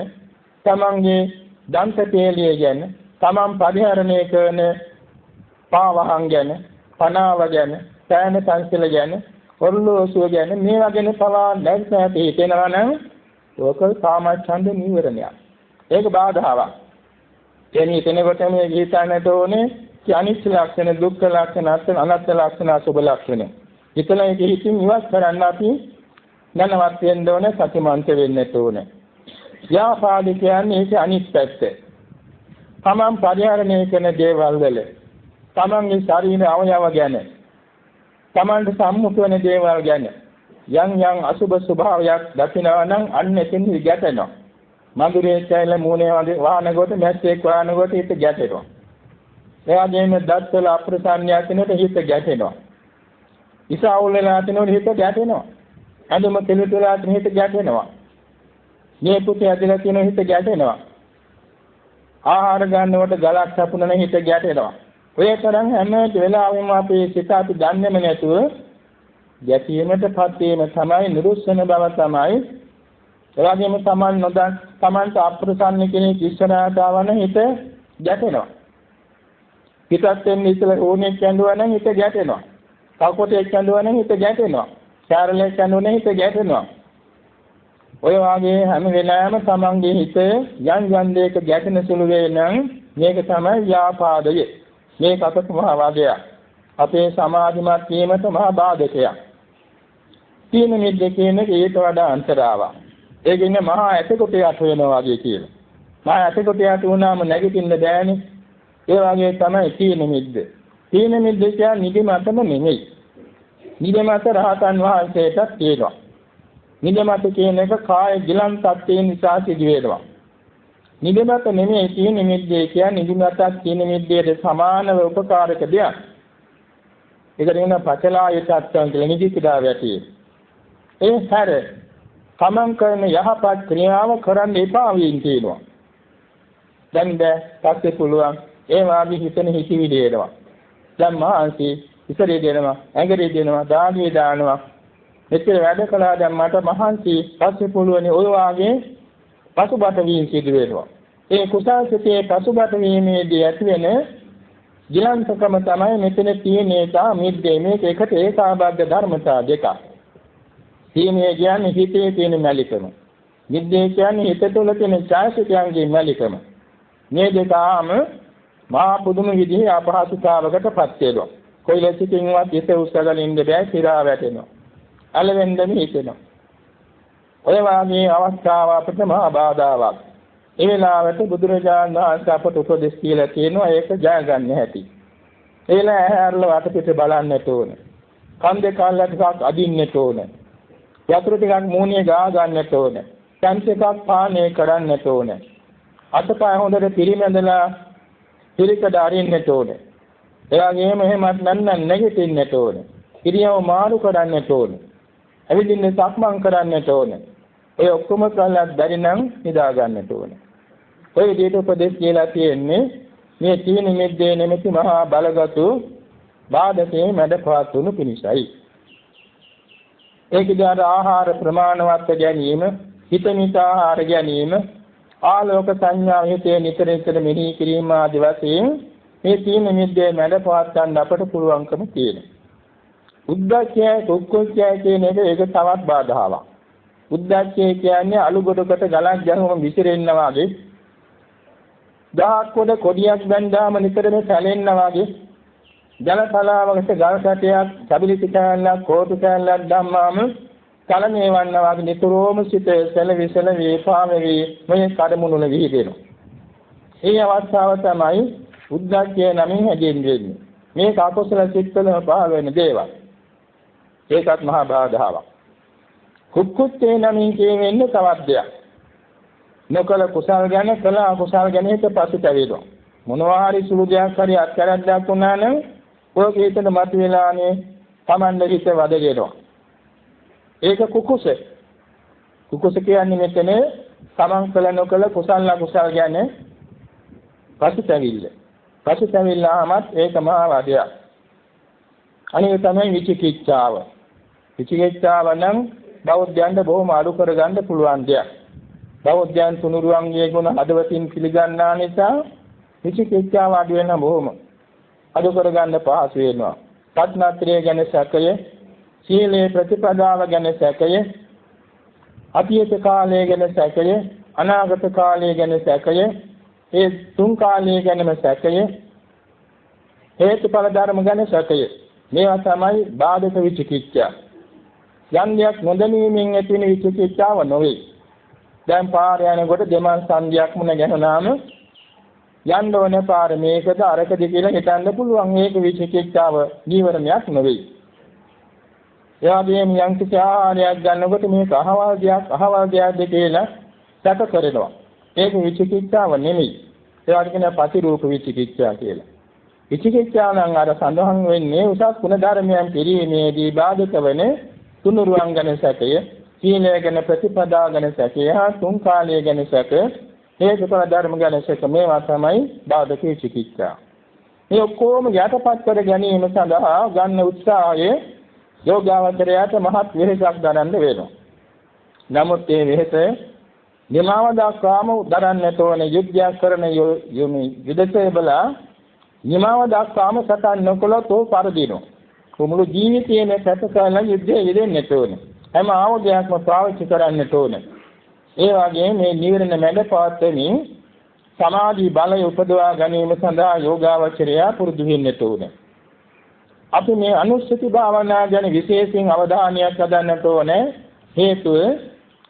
[SPEAKER 1] තමන්ගේ දන්ත පේළිය ගැන, තමන් පරිහරණය කරන පාවහන් ගැන, පනාව ගැන, සෑම සංසල ගැන, ඔරලෝසුව ගැන මේවා ගැන පවා නැවත හිතෙනවා නම් ඕක කාමච්ඡන්ද නීවරණයක්. ඒක බාධාවක්. එනි එතනකොට මේ හිතන්නට ඕනේ අනිත්‍ය ලක්ෂණ, දුක්ඛ ලක්ෂණ, අනාත්ම ලක්ෂණ, අසුභ ලක්ෂණ. හිතලා ඒක හිතින් ඉවත් කරන්න අපි දැනවත් වෙන්න ඕනේ, සතිමන්ත වෙන්න ඕනේ. ව්‍යාපාද කියන්නේ ඒක අනිත් පැත්ත. තමන් පරිහරණය කරන දේවල් වල, තමන්ගේ ශරීර අවයව ගැන, තමන්ට සම්මුඛ වෙන දේවල් ගැන යම් අසුභ ස්වභාවයක් දකිනවා නම් අන්න එතෙන් ගැටෙනවා. මధుරේ කැල මූණේ වාහන කොට මැස්සෙක් වාහන කොට හිත ගැටෙනවා. එයාගෙම දත්වල අප්‍රසන්නයක් වෙනකොට හිත ගැටෙනවා. ඉසාවුල් වෙලා තිනොත් හිත ගැටෙනවා. අඳුම කෙලෙතලා තින හිත ගැටෙනවා. මේ පුතේ ඇදලා තියෙන හිත ගැටෙනවා. ආහාර ගන්නකොට ගලක් සපුනන හිත ගැටෙනවා. ඔය තරම් හැම වෙලාවෙම අපේ සිත අපි දන්නේම නැතුව ගැටීමටපත් වීම තමයි නිරුස්සන බව තමයි. එවාගෙම තමන්ට අප්‍රසන්න කෙනෙක් ඉස්සරහට ආවන හිත ගැටෙනවා. හිතත් එන්නේ ඉතල ඕනෙක් කැඳුවා නම් හිත ගැටෙනවා. කවකොටෙක් කැඳුවා නම් හිත ගැටෙනවා. චාරලෙක් කැඳුවා නම් හිත ගැටෙනවා. ඔය වාගේ හැම වෙලාවෙම තමන්ගේ හිත යම් දෙයක ගැටෙන සුළු වේ නම් මේක තමයි ව්‍යාපාදය. මේක අපට මහා වාදයක්. අපේ සමාධිමත් වීමට මහා බාධකයක්. තීන මිද්ද කියන එක ඊට වඩා අන්තරාවක්. ඒ කියන්නේ මහා ඇතකොට යට වෙනවා වගේ කියලා. මහා ඇතකොට යට වුණාම නැගිටින්න බෑනේ. ඒ වගේ තමයි තීන මිද්ද. තීන මිද්ද කියන්නේ නිදිමතම නෙමෙයි. නිදිමත රහතන් වහන්සේටත් තියෙනවා. නිදිමත කියන එක කාය ගිලන් තත්ත්වයෙන් නිසා සිදු වෙනවා. නිදිමත නෙමෙයි තීන මිද්ද කියන්නේ නිදිමතත් තීන මිද්දේට සමානව උපකාරක දෙයක්. ඒකට කියන පචලාය තත්ත්වයන් කියලා නිදිකිරා වැටි. ඒ හැර තමන් කරන යහපත් ක්‍රියාව කරන්න එපා වීම තියෙනවා. දැන් පස්සේ පුළුවන් ඒ වාගේ හිතන හිතවිලි එනවා. දැන් මහන්සි ඉස්සරේ දෙනවා, ඇඟරේ දෙනවා, දාගිය දානවා. මෙච්චර වැඩ කළා දැන් මට මහන්සි පස්සේ පුළුවන් ඔය වාගේ පසුබට වීම සිදු වෙනවා. ඒ කුසාසිතේ පසුබට වීමේදී ඇති වෙන ගිලන්තකම තමයි මෙතන තියෙන්නේ තා මිද්දේ මේක එකට ඒකාබද්ධ ධර්මතා දෙකක්. තීනේ කියන්නේ හිතේ තියෙන මැලිකම. මිද්දේ කියන්නේ හිත තුළ තියෙන ඡායසිකයන්ගේ මැලිකම. මේ දෙකම මහා පුදුම විදිහේ අපහසුතාවකටපත් වෙනවා. කොයි ලෙසකින්වත් හිත උස්සගෙන ඉන්න බෑ, සිරා වැටෙනවා. අලවෙන්දම හිතෙනවා. ඔය වාගේ අවස්ථාව අපිට මහා බාධාවක්. ඒ වෙලාවට බුදුරජාණන් වහන්සේ අපට උපදෙස් කියලා තියෙනවා ඒක ජය ගන්න හැටි. ඒල ඇහැරලා වටපිට බලන්නට ඕනේ. කන් දෙක අල්ලලා ටිකක් අදින්නට ඕනේ. වතුර ටිකක් මූණේ ගා ගන්නට ඕනේ. කන් ටිකක් පානය කරන්නට ඕනේ. අතපය හොඳට පිරිමැදලා පිරිකඩ අරින්නට ඕනේ. එයාගේම එහෙමත් නැත්නම් නැගිටින්නට ඕනේ. ඉරියව් මාරු කරන්නට ඕනේ. ඇවිදින්න සක්මන් කරන්නට ඕනේ. ඒ ඔක්කොම කළා බැරි නම් නිදා ගන්නට ඕනේ. ඔය විදිහට උපදෙස් කියලා තියෙන්නේ මේ තීන මිද්දේ නෙමෙති මහා බලගතු බාධකේ මැඩපත් වුණු පිණිසයි. ඒකදී ආහාර ප්‍රමාණවත් ගැනීම, හිතමිත ආහාර ගැනීම, ආලෝක සංඥා හිතේ නිතර නිතර මෙහි කිරීම ආදී වශයෙන් මේ තීන මිද්දේ මැඩපත් ගන්න අපට පුළුවන්කම තියෙනවා. උද්දච්චය, කුක්කුච්චය කියන එක ඒක තවත් බාධාවක්. උද්දච්චය කියන්නේ අලු ගොඩකට ගලක් ගැහුවම විසිරෙන්නා වගේ, දහක් කොට කොඩියක් බැඳාම නිතරම සැලෙන්නා වගේ, ජල තලාවකට ගල් කැටයක්, සබිලිති කෑල්ලක්, කෝටු කෑල්ලක් දැම්මාම කලණේ වන්නා වගේ නිතරම සිත සැලවිසලවි පාවෙවි මේ කඩමුණුල විහිදෙනවා. මේ අවස්ථාව තමයි උද්දච්චය නමින් හැදෙන්නේ. මේක අකුසල සිත්වල පහළ වෙන දේවල්. ඒකත් මහා බාධාවක්. කුක්කුච්චේ නමින් කියන්නේ තවත් දෙයක්. නොකල කුසල් ගැන කළ අකුසල් ගැන හිත පසුතැවෙනවා. මොනවා හරි සුළු දෙයක් හරි අත්කරද්දක් වුණා නම් ඔය කීතන මත වෙලානේ Tamande හිත වදගෙනවා. ඒක කුකුස. කුකුස කියන්නේ මෙතන තමන් කළ නොකළ කුසල අකුසල් ගැන පසුතැවිල්ල. පසුතැවිල්ලාමත් ඒක මහා වදයක්. අනිත් තමයි විචිකිච්ඡාව. විචිකිච්ඡාව නම් බෞද්ධයන්ට බොහොම අඩු කරගන්න පුළුවන් දෙයක්. බෞද්ධයන් තුනුරුවන්ගේ ගුණ හදවතින් පිළිගන්නා නිසා විචිකිච්ඡාව අඩු වෙන බොහොම අඩු කරගන්න පහසු වෙනවා. සත්‍යත්‍රය ගැන සැකය, සීලේ ප්‍රතිපදාව ගැන සැකය, අතීත කාලය ගැන සැකය, අනාගත කාලය ගැන සැකය, ඒ තුන් කාලය ගැනම සැකය, හේතුඵල ධර්ම ගැන සැකය. මේවා තමයි බාධක විචිකිච්ඡා. යන්යක් නොදැනීමෙන් ඇති වෙන විචිකිච්ඡාව නොවේ. දැන් පාර යනකොට දෙමන් සංධියක් මුණ ගැහුණාම යන්න ඕන පාර මේකද අරකද කියලා හිතන්න පුළුවන්. මේක විචිකිච්ඡාව නීවරණයක් නොවේ. එයාගෙන් යම් කිසි ආහාරයක් ගන්නකොට මේක අහවල් දෙයක්ද කියලා සැක කරනවා. ඒක විචිකිච්ඡාව නෙමෙයි. ඒවට කියන ප්‍රතිරූප විචිකිච්ඡා කියලා. විචිකිච්ඡාව නම් අර සඳහන් වෙන්නේ උසස් ගුණ ධර්මයන් පිළිීමේදී බාධක වෙන තුනුරුවන් ගැන සැකය, සීලය ගැන ප්‍රතිපදා ගැන සැකය, තුන් කාලය ගැන සැක, හේතුඵල ධර්ම ගැන සැක. මේවා තමයි බාධක විචිකිච්ඡා. මේ ඔක්කොම යටපත් කර ගැනීම සඳහා ගන්න උත්සාහයේ යෝගාවචරයට මහත් වෙහෙසක් දරන්න වෙනවා. නමුත් මේ වෙහෙස නිමාව දක්වාම දරන්නට ඕන. යුද්ධයක් කරන යුදසේ බලා නිමාව දක්වාම සටන් නොකළොත් ਉਹ පරදිනවා. මුළු ජීවිතේම සැප කරලා යුද්ධයේ යෙදෙන්නට ඕන. හැම ආයුධයක්ම පාවිච්චි කරන්නට ඕන. ඒ වගේම මේ නිවරණ මැඩ පවත්වමින් සමාධි බලය උපදවා ගැනීම සඳහා යෝගාවචරය පුරුදු වෙන්නට ඕන. අපි මේ අනුස්සති භාවනා ගැන විශේෂයෙන් අවධානයක් යොදන්නට ඕනේ. හේතුව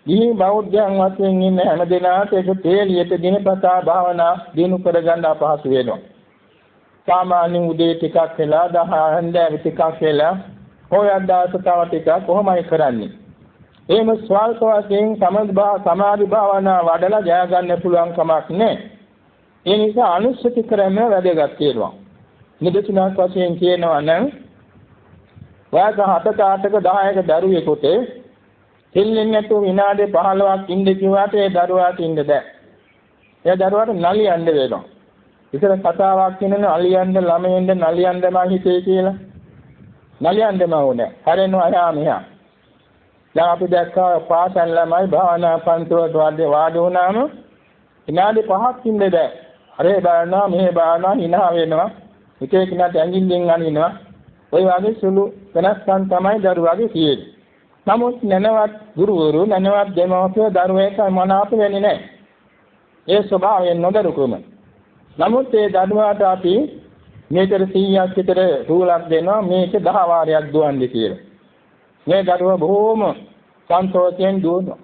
[SPEAKER 1] මේ බෞද්ධයන් වශයෙන් ඉන්න හැම දෙනාට ඒක තේලියට දිනපතා භාවනා දිනු කරගන්න අපහසු වෙනවා. සාමාන්‍යයෙන් උදේ ටිකක් වෙලා දහහන්දෑව ටිකක් වෙලා හොයන් දාස තව ටිකක් කොහොමයි කරන්නේ. එහෙම ස්වල්ප වශයෙන් සමාධි භාවනා වඩලා ජය ගන්න පුළුවන් කමක් නැහැ. ඒ නිසා අනුස්සති ක්‍රම වැදගත් වෙනවා. නිදසුනක් වශයෙන් කියනවා නම් වයස 7ක 10ක දරුවෙකුට දෙල්ලෙන් නැතුව විනාඩි 15ක් ඉන්න කිව්වට ඒ දරුවාට ඉන්න බෑ. ඒ දරුවාට නලියන්න වෙනවා. ඉතින් කතාවක් කියනන අලියන්න ළමයෙන්ද නලියන්න මං හිතේ කියලා. නලියන්නම ඕනේ. හැරෙනවා එහා මෙහා. දැන් අපි දැක්කා පාසල් ළමයි භාවනා පන්තිවලට වාඩි වුණාම විනාඩි 5ක් ඉන්න බෑ. අරේ බලනවා මෙහෙ බලනවා hina වෙනවා. එක එකිනෙකට ඇඟිල්ලෙන් අනිනවා. ওই වගේ සුළු වෙනස්කම් තමයි දරුවාගේ තියෙන්නේ. නමුත් නැනවත් ගුරුවරු නැනවත් දෙමව්පියෝ දරුවෙක් මනාප වෙන්නේ නැහැ. ඒ ස්වභාවයෙන් නොදරුකම. නමුත් ඒ දරුවාට අපි මේතර 100ක් විතර රූලක් දෙනවා මේක 10 වාරයක් දුවන්නේ කියලා. මේ දරුවා බොහොම සන්තෝෂයෙන් දුවනවා.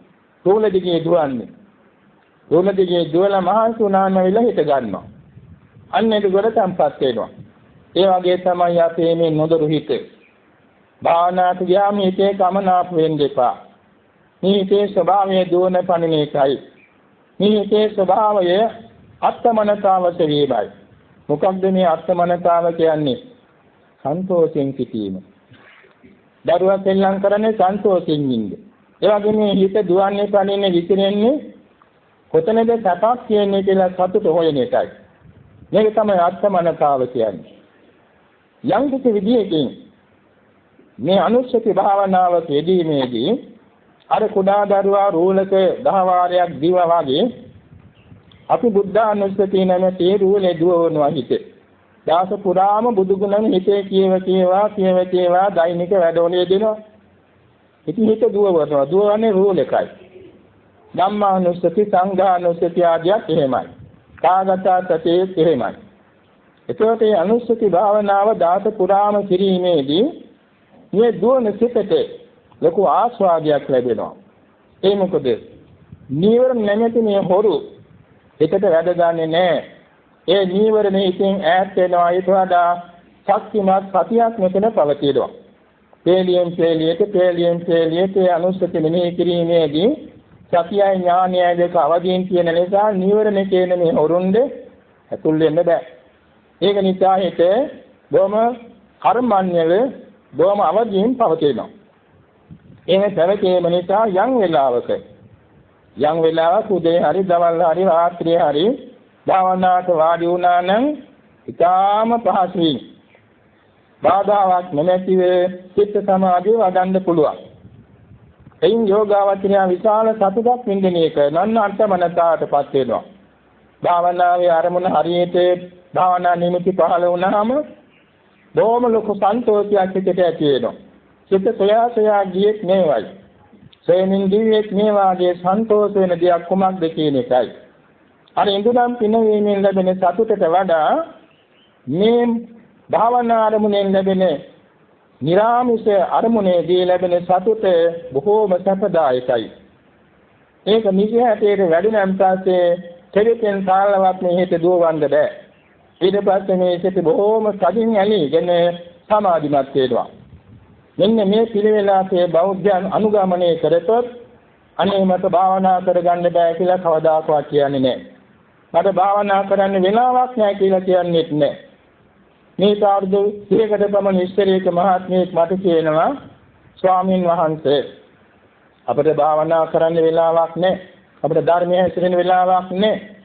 [SPEAKER 1] රූල දිගේ දුවන්නේ. රූල දිගේ දුවලා මහන්සි වුණාම විල හිට ගන්නවා. අන්න ඒක ගොඩ තම්පත් වෙනවා. ඒ වගේ තමයි අපේ මේ නොදොරු හිත. භාවනාවට ගියාම හිතේ කමනාප වෙන්න එපා. මේ හිතේ ස්වභාවය දුවන පණින එකයි. මේ හිතේ ස්වභාවය අත්මනතාවස වීමයි. මොකක්ද මේ අත්මනතාව කියන්නේ? සන්තෝෂයෙන් සිටීම. දරුවා සෙල්ලම් කරන්නේ සන්තෝෂයෙන් ඉන්නේ. ඒ වගේ මේ හිත දුවන්නේ පණින්නේ විසිරෙන්නේ කොතනද සපක් කියන්නේ කියලා සතුට හොයන එකයි. මේක තමයි අත්මනතාව කියන්නේ. යම් කිසි විදියකින් මේ අනුස්සති භාවනාවක යෙදීමේදී අර කුඩා දරුවා රූලක 10 වාරයක් දිවා වගේ අපි බුද්ධ අනුස්සතිය නැමැති රූලේ දුවනවා හිතේ. දාස පුරාම බුදුගුණ හිතේ කියව දෛනික වැඩවලේ දෙනවා. ඉතින් හිත දුවන්නේ රූල එකයි. ධම්මානුස්සති සංඝානුස්සති ආදියත් එහෙමයි. කාගත සතියේ එහෙමයි. එතකොට මේ අනුස්සති භාවනාව දාස පුරාම කිරීමේදී මේ දුවන සිතට ලොකු ආස්වාදයක් ලැබෙනවා. ඒ මොකද? නීවරණ නැමැති මේ හොරු හිතට වැඩ ගන්නෙ නැහැ. ඒ නීවරණ හිතෙන් ඈත් වෙනවා. ඊට වඩා ශක්තිමත් සතියක් මෙතන පවතිනවා. පේලියෙන් අනුස්සති මෙනෙහි කිරීමේදී සතියයි ඥානයයි දෙක අවදීන් කියන නිසා නීවරණ කියන මේ හොරුන්ද ඇතුල් වෙන්න බෑ. ඒක නිසා හිත බොහොම කර්මන්‍යව බොහොම අවදීන් පවතිනවා. එහෙම පැවතීම නිසා යම් වෙලාවක උදේ හරි දවල් හරි රාත්‍රියේ හරි භාවනාවට වාඩි වුණා නම් ඊටාම පහසුවෙන් බාධාවක් නැතිව චිත්ත සමාධිය වඩන්න පුළුවන්. එයින් යෝගාවචරය විශාල සතුටක් විඳින එක නන්නර්ථමනතාවටපත් වෙනවා. භාවනාවේ ආරමුණ හරියට භාවනා නිමිති පහළ වුණාම බොහොම ලොකු සන්තෝෂයක් හිතට ඇති වෙනවා. චිත්ත සොයා ගියෙත් නෙවෙයි. සෙමින් දිවියෙත් මේ වාගේ සන්තෝෂ වෙන දෙයක් කුමක්ද කියන එකයි. අර ඉඳුනම් පිනවීමෙන් ලැබෙන සතුටට වඩා මේ භාවනා ආරමුණෙන් ලැබෙන නිරාමිෂ අරමුණේදී ලැබෙන සතුට බොහෝම සැපදායකයි. ඒක නිසි හැටේට වැඩි නම් පස්සේ දෙවියන් සාලවත් මේ හිත දුවවන්න බෑ. ඊට පස්සේ මේ සිත බොහෝම සදින් ඇලීගෙන සමාධිමත් වෙනවා. මෙන්න මේ පිළිවෙලාවේ බෞද්ධයන් අනුගමනය කරතොත් අනේ මට භාවනා කරගන්න බෑ කියලා කවදාකවත් කියන්නේ නැහැ. මට භාවනා කරන්න වෙලාවක් නැහැ කියලා කියන්නේත් නැහැ. මේ කාර්යද සියකට පමණ ඉස්තරේක මහත්මයෙක් මට කියනවා ස්වාමින් වහන්සේ අපිට භාවනා කරන්න වෙලාවක් නැහැ. අපිට ධර්මයේ හැසිරෙන වෙලාවක් නැහැ.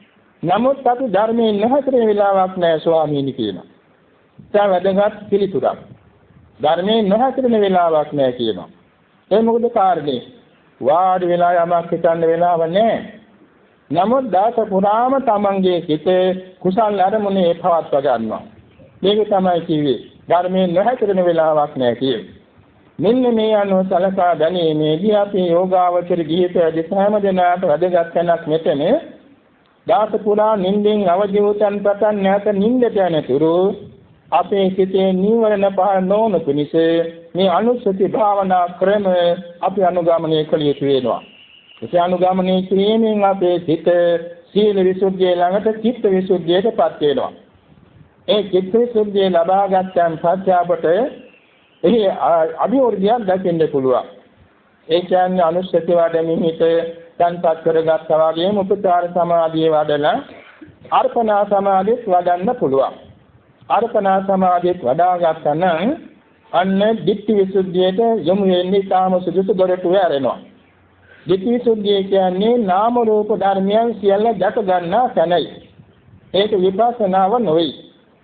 [SPEAKER 1] නමුත් අපි ධර්මයේ නැහැසිරෙන වෙලාවක් නැහැ ස්වාමීනි කියනවා. ඒ වැදගත් පිළිතුරක්. ධර්මයේ නැහැසිරෙන වෙලාවක් නැහැ කියනවා. ඒ මොකද කාරණේ? වාඩි වෙලා යමක් හිතන්න වෙලාව නැහැ. නමුත් දාස පුරාම තමන්ගේ සිත කුසල් අරමුණේ පවත්වා ගන්නවා. මේක තමයි කිව්වේ ධර්මයේ නොහැසිරෙන වෙලාවක් නැහැ කියන්නේ. මෙන්න මේ අනුව සලකා ගැනීමේදී අපි යෝගාවචර ගිහිත හැම දෙනාට වැදගත් වෙනක් මෙතන දාස පුරා නිින්දෙන් අවදි වූතන් පටන් නැත නිින්දට යනතුරු අපේ සිතේ නීවරණ පහ නොවන පිණිස මේ අනුස්සති භාවනා ක්‍රම අපි අනුගමනය කළ යුතු වෙනවා. ඒ අනුගමනය කිරීමෙන් අපේ සිත සීල විසුද්ධිය ළඟට චිත්ත විසුද්ධියටපත් වෙනවා. ඒ චිත්ත විසුද්ධිය ලබා ගන්නන් පස්සේ අපට එහි අභිවෘද්ධියක් දකින්න පුළුවන්. ඒ කියන්නේ අනුස්සති වඩමින් හිත තන්පත් කරගත්තා වගේම උපචාර සමාධිය වඩලා අර්පණා සමාධියත් වඩන්න පුළුවන්. අර්පණා සමාධියත් වඩා ගත්තා නම් අන්න ditthi විසුද්ධියට යොමු වෙන්නේ තාම සුදුසු දොරටු ඇරෙනවා. ditthi විසුද්ධිය කියන්නේ නාම රූප ධර්මයන් සියල්ල දැක ගන්නා තැනයි. ඒක විපස්සනාව නෙවෙයි.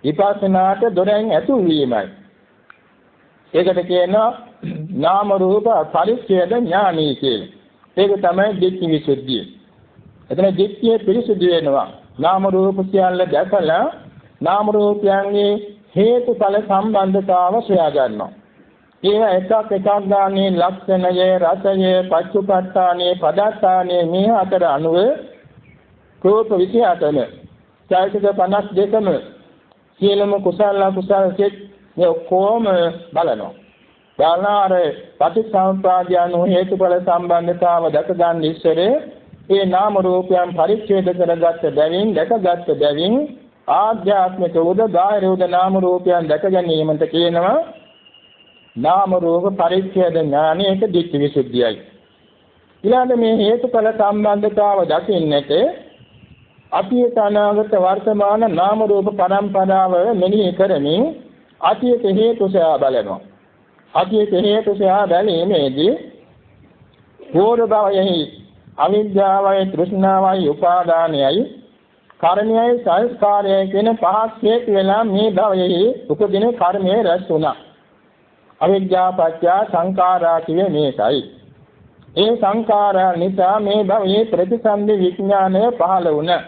[SPEAKER 1] විපස්සනාට දොරෙන් ඇතුල් වීමයි. ඒකට කියනවා නාම රූප පරිච්ඡේද ඥානයි කියලා. ඒක තමයි ditthi විසුද්ධිය. එතන ditthිය පිරිසුදු වෙනවා. නාම රූප සියල්ල දැකලා නාම රූපයන්ගේ හේතුඵල සම්බන්ධතාව සොයා ගන්නවා. ඒවා එකක් ගානේ ලක්ෂණය, රසය, පච්චුපට්ඨානය, පදත්තානේ මේ අතර අනුව රූප 28ම, චෛතසික 52ම සියලුම කුසල අකුසල සිත් මේ කොහොම බලනවා. බලනාර පටිච්චසමුප්පාදයන් හේතුඵල සම්බන්ධතාව දැක ගන්න ඉස්සරේ ඒ නාම රූපයන් පරිච්ඡේද කරගත්ත බැවින් දැකගත්ත බැවින් ආධ්‍යාත්මික උද බාහිර උද නාම රූපයන් දැක ගැනීමට කියනවා නාම රූප පරිච්ඡේද ඥානයක දිට්ඨි විසුද්ධියයි. ඊළඟ මේ හේතුඵල සම්බන්ධතාව දකින්නට අතීත අනාගත වර්තමාන නාම රූප පරම්පරාව මෙනෙහි කරමින් අතීත හේතු සොයා බලනවා. අතීත හේතු සොයා බැලීමේදී පූර්ව භවයෙහි අවිද්‍යාවයි තෘෂ්ණාවයි උපාදානයයි කර්මයයි සංස්කාරයයි කියන පහක් හේතු වෙලා මේ භවයෙහි උපදින කර්මයේ රැස් වුණා. අවිද්‍යාව පත්‍ය සංඛාරා කියේ මේකයි. ඒ සංඛාරා නිසා මේ භවයේ ප්‍රතිසන්දි විඥානය පහළ වුණා.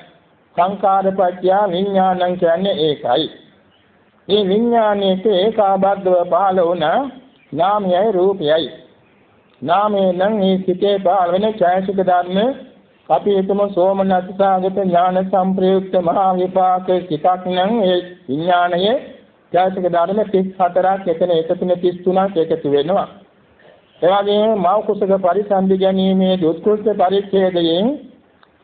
[SPEAKER 1] සංඛාර පත්‍ය විඥානං කියන්නේ ඒකයි. මේ විඥානයේ ඒකාබද්ධව පහළ වුණා නාමයයි රූපයයි. නාමයෙන් නම් මේ සිතේ පහළ වෙන ඡායසික ධර්ම අපි හිතමු සෝමනස්සාගත ඥාන සංප්‍රයුක්ත මහා විපාක සිතක් නම් ඒ විඥානයේ ඡායසික ධර්ම 34ක් එතන එකතුන 33ක් එකතු වෙනවා. ඒ වගේම මව කුසක පරිසන්දි ගැනීමේ උත්කෘෂ්ඨ පරිච්ඡේදයෙන්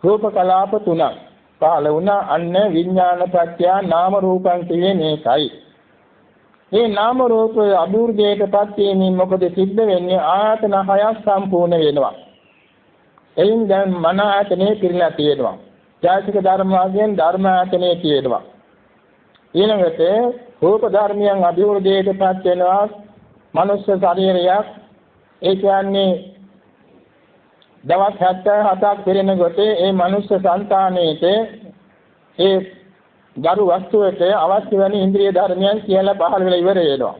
[SPEAKER 1] රූප කලාප 3ක් පහළ වුණා. අන්න විඥාන පත්‍ය නාම රූපං කියන්නේ මේකයි. මේ නාම රූප අභිවෘද්ධියටපත් වීමෙන් මොකද සිද්ධ වෙන්නේ? ආයතන 6ක් සම්පූර්ණ වෙනවා. එයින් දැන් මන ආයතනේ පිරලා තියෙනවා. ඡායසික ධර්ම වශයෙන් ධර්ම ආයතනේ තියෙනවා. ඊළඟට රූප ධර්මයන් අභිවෘද්ධියටපත් වෙනවා. මනුෂ්‍ය ශරීරයක් ඒ කියන්නේ දවස් 77ක් පිරෙනකොට ඒ මනුෂ්‍ය සංතානයේට ඒ දරු වස්තුවට අවශ්‍ය වෙන ඉන්ද්‍රිය ධර්මයන් කියලා පහළ වෙලා ඉවර වෙනවා.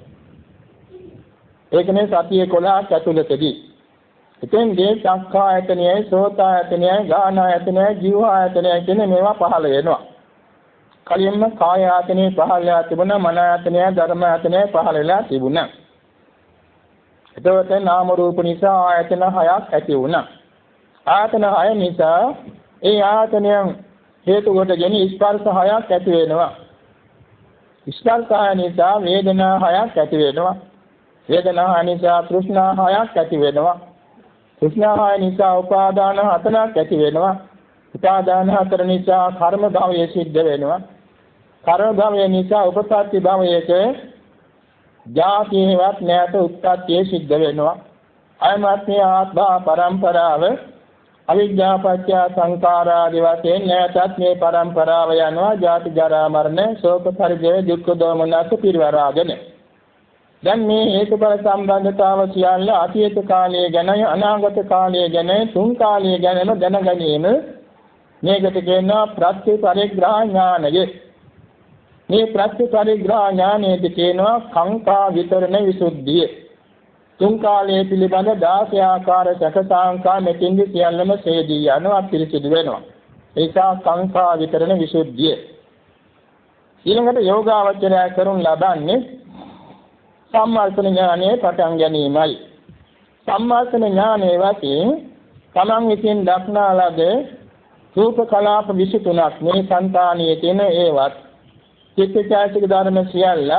[SPEAKER 1] ඒකනේ සතිය 11ක් ඇතුළතදී. එතෙන්දී චක්ඛායතනයයි, සෝතායතනයයි, ගානායතනයයි, ජීවායතනයයි කියන මේවා පහළ වෙනවා. කලින්ම කායායතනේ පහළ වෙලා තිබුණා, මනායතනය, ධර්මායතනය පහළ වෙලා තිබුණා. එතකොට නාම රූප නිසා ආයතන 6ක් ඇති වුණා. ආයතන 6 නිසා ඒ ආයතනයන් හේතු කොටගෙන ස්පර්ශ 6ක් ඇති වෙනවා. ස්පර්ශ නිසා වේදනා 6ක් ඇති වෙනවා. වේදනා නිසා තෘෂ්ණා 6ක් ඇති වෙනවා. තෘෂ්ණා 6 නිසා උපාදාන 4ක් ඇති වෙනවා. උපාදාන 4 නිසා කර්ම භවය සිද්ධ වෙනවා. කර්ම භවය නිසා උපපත්ති භවයක ජාතියවත් නැත උත්පත්තිය සිද්ධ වෙනවා. අයමත්‍ය ආත්මා පරම්පරාව අවිද්‍යා පත්‍ය සංඛාරාදී වශයෙන් නැතත් මේ පරම්පරාව යනවා. ජාති ජරා මරණ ශෝක පරිදේ දුක්ඛ දෝමනස පිරිවරාගෙන. දැන් මේ හේතුඵල සම්බන්ධතාව සියල්ල අතීත කාලයේ ගැන අනාගත කාලයේ ගැන තුන් කාලයේ ගැනම දැනගැනීම මේකට කියනවා ප්‍රත්‍යපරිග්‍රහ ඥානය. මේ ප්‍රත්‍යපරිග්‍රහ ඥානයේදී කියනවා කාංකා විතරණ විසුද්ධිය. තුන් කාලයේ පිළිබඳ 16 ආකාර සකසාංකා මෙතින්දි සියල්ලම සේදී යනවා පිළිසිදු වෙනවා. ඒක කාංකා විතරණ විසුද්ධිය. ඊළඟට යෝගාවචරය කරුණ ලබන්නේ සම්මාර්ථන ඥානයේ පටන් ගැනීමයි. සම්මාර්ථන ඥානයේ වශයෙන් තමන් විසින් දක්නා ලද රූප කලාප 23ක් මේ సంతානියේ තියෙන ඒවත් චිත්තචෛතසික ධර්ම සියල්ල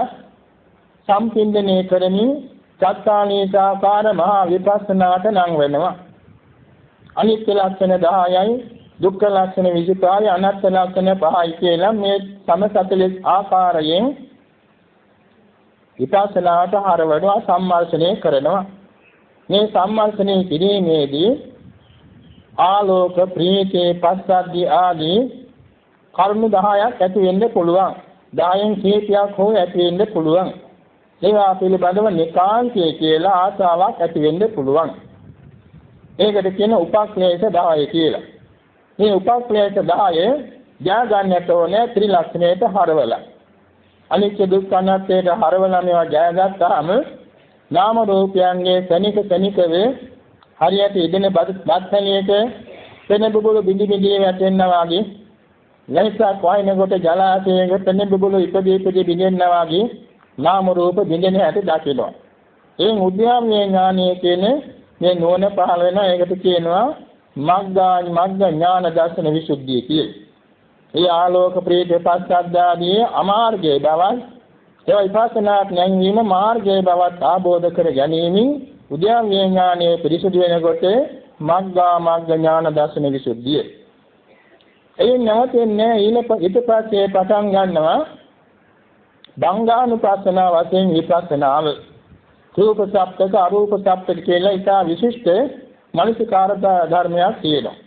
[SPEAKER 1] සම්පින්දනය කරමින් චත්තානීසාකාර මහා විපස්සනාට නම් වෙනවා. අනිත්‍ය ලක්ෂණ 10යි, දුක්ඛ ලක්ෂණ 25යි, අනාත්ම ලක්ෂණ 5යි කියලා මේ සම 40 ආකාරයෙන් විපස්සනාට හරවනවා, සම්මර්ෂණය කරනවා. මේ සම්මර්ෂණය කිරීමේදී ආලෝක, ප්‍රීති, පස්සද්ධි ආදී කර්ම 10ක් ඇති වෙන්න පුළුවන්. 10න් කීපයක් හෝ ඇති වෙන්න පුළුවන්. ඒවා පිළිබඳව නිකාන්තය කියලා ආසාවක් ඇති වෙන්න පුළුවන්. ඒකට කියන උපක්ලේශ 10 කියලා. මේ උපක්ලේශ 10 ජයගන්නට ඕනේ ත්‍රිලක්ෂණයට හරවලා. අනිත්‍ය දුක්ඛ අනාත්මයට හරවලා මේවා ජයගත්තාම නාම රූපයන්ගේ සනික වේ හරියට ඉදෙන බත්සලියක පෙන බුබුලු බිඳි බිඳි වැටෙනවා වගේ, ලයිසක් වයින්කොට ජලාශයක පෙන බුබුලු ඉපදී බිඳෙනවා වගේ නාම රූප බිඳෙන හැටි දකිනවා. ඒ උද්‍යාමයේ ඥානයේ කියන මේ නෝන පහළ වෙන එකට කියනවා මග්ග ඥාන දර්ශන විසුද්ධිය කියලා. ඒ ආලෝක ප්‍රීති පස්සද්ධාදී අමාර්ගයේ බවත් ඒ විපස්සනා ඥානීය මාර්ගයේ බවත් ආબોධ කර ගැනීමෙන් උද්‍යාමයේ ඥානයේ පිරිසුදු වෙනකොට මග්ග ඥාන දර්ශන විසුද්ධිය. ඒ නැවතෙන්නේ ඊට පස්සේ පටන් ගන්නවා භංගානුපස්සනාව වශයෙන් විපස්සනාව. රූප සප්තක අරූප සප්තක කියලා ඉතා විශිෂ්ට මානසිකාර ධර්මයක් තියෙනවා.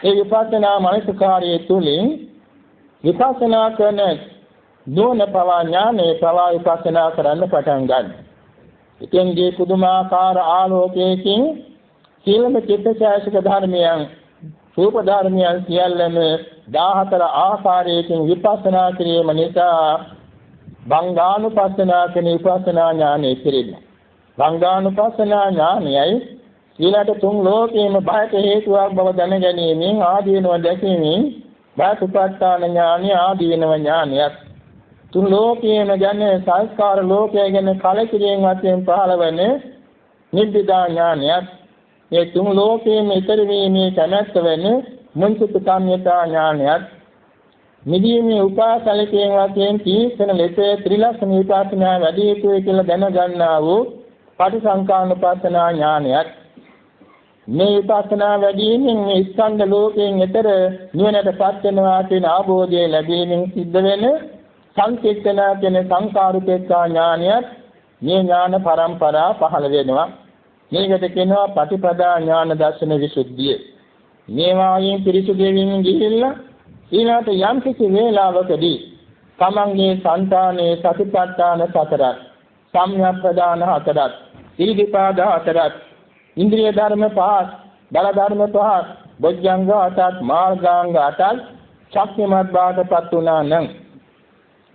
[SPEAKER 1] ඒ විපස්සනා මානසිකාරයේ තුලින් විපස්සනා කරන නුවණ පවා ඥානේ පවා විපස්සනා කරන්න පටන් ගන්නවා. ඉතින්ගේ පුදුමාකාර ආලෝකයකින් සීලම චිත්තචෛතසික ධර්මයන් රූප ධර්මයන් සියල්ලම 14 ආකාරයකින් විපස්සනා කිරීම නිසා භංගානුපස්සනා කියන විපස්සනා ඥානෙ පිළිබඳ. භංගානුපස්සනා ඥානයයි ඊළඟ තුන් ලෝකේම බයට හේතුවක් බව දැන ගැනීමෙන් ආදීනව දැකීමෙන් බයසුපත්තාන ඥානය ආදීනව ඥානයත් තුන් ලෝකේම ගැන සංස්කාර ලෝකය ගැන කලකිරීම වශයෙන් පහළවන නිබ්බිදා ඥානයත් මේ තුන් ලෝකේම ඊතර වීමේ කැමැත්ත වෙන මුංචිත කාම්‍යතා ඥානයත් නිදීමේ උපාසලකයෙන් වශයෙන් තීක්ෂණ ලෙස ත්‍රිලක්ෂණ විපස්සනා වැඩි යුතුයි කියලා දැනගන්නා වූ පටිසංකානුපස්සනා ඥානයත් මේ විපස්සනා වැඩිමින් මේ ස්කන්ධ ලෝකයෙන් ඈතර නිවනටපත් වෙනවා කියන අවබෝධය ලැබීමෙන් සිද්ධ වෙන සංකීර්තන කියන සංකාරුපේක්ෂා ඥානයත් මේ ඥාන පරම්පරා පහළ වෙනවා. මේකට කියනවා පටිපදා ඥාන දර්ශන විසුද්ධිය. මේවායින් පිරිසුදු වෙමින් ගිහිල්ලා ඊළාට යම් කිසි වේලාවකදී තමන්ගේ සංතානයේ සතිපට්ඨාන සතරක්, සම්‍යක්ප්‍රදාන හතරක්, ඉරිදිපාද හතරක්, ඉන්ද්‍රිය ධර්ම පහක්, බල ධර්ම පහක්, බොජ්ජංග හතක්, මාර්ගාංග හතක් ශක්තිමත් බාටපත් වුණා නම්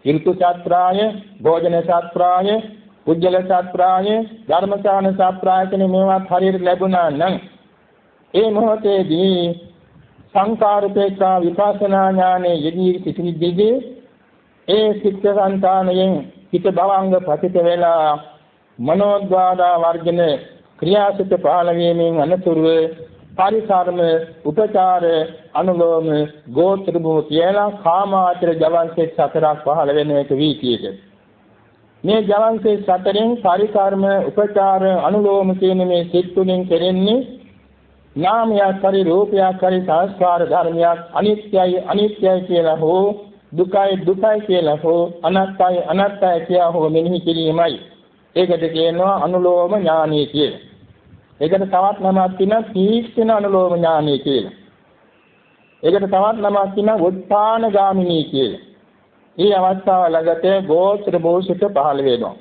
[SPEAKER 1] ඍතු සත්‍රාය, භෝජන සත්‍රාය, උජ්ජල සත්‍රාය, ධර්මසාන සත්‍රාය කියන මේවත් හරියට ලැබුණා නම් ඒ මොහොතේදී සංකාරුපේක්ෂා විපස්සනා ඥානයේ යෙදී සිටිද්දී ඒ සිත් සංතානයෙන් හිත භවංග පතිත වෙලා මනෝද්වාර වර්ජන ක්‍රියාසිත පහළ වීමෙන් අනතුරුව පරිසරම උපචාර අනුලෝම ගෝත්‍ර භූ කියලා කාමාචර ජවන්සේ සතරක් පහළ වෙන එක වීතියක මේ ජවන්සේ සතරෙන් පරිකර්ම උපචාර අනුලෝම කියන මේ සිත් තුنين කෙරෙන්නේ නාමයක් හරි රූපයක් හරි සංස්කාර ධර්මයක් අනිත්‍යයි අනිත්‍යයි කියලා හෝ දුකයි දුකයි කියලා හෝ අනාත්තයි අනාත්තයි කියලා හෝ මෙනෙහි කිරීමයි. ඒකට කියනවා අනුලෝම ඥානය කියලා. ඒකට තවත් නමක් තියෙනවා තීක්ෂණ අනුලෝම ඥානය කියලා. ඒකට තවත් නමක් තියෙනවා උත්පාන ගාමිනී කියලා. මේ අවස්ථාව ළඟට ගෝත්‍ර භෝසිත පහළ වෙනවා.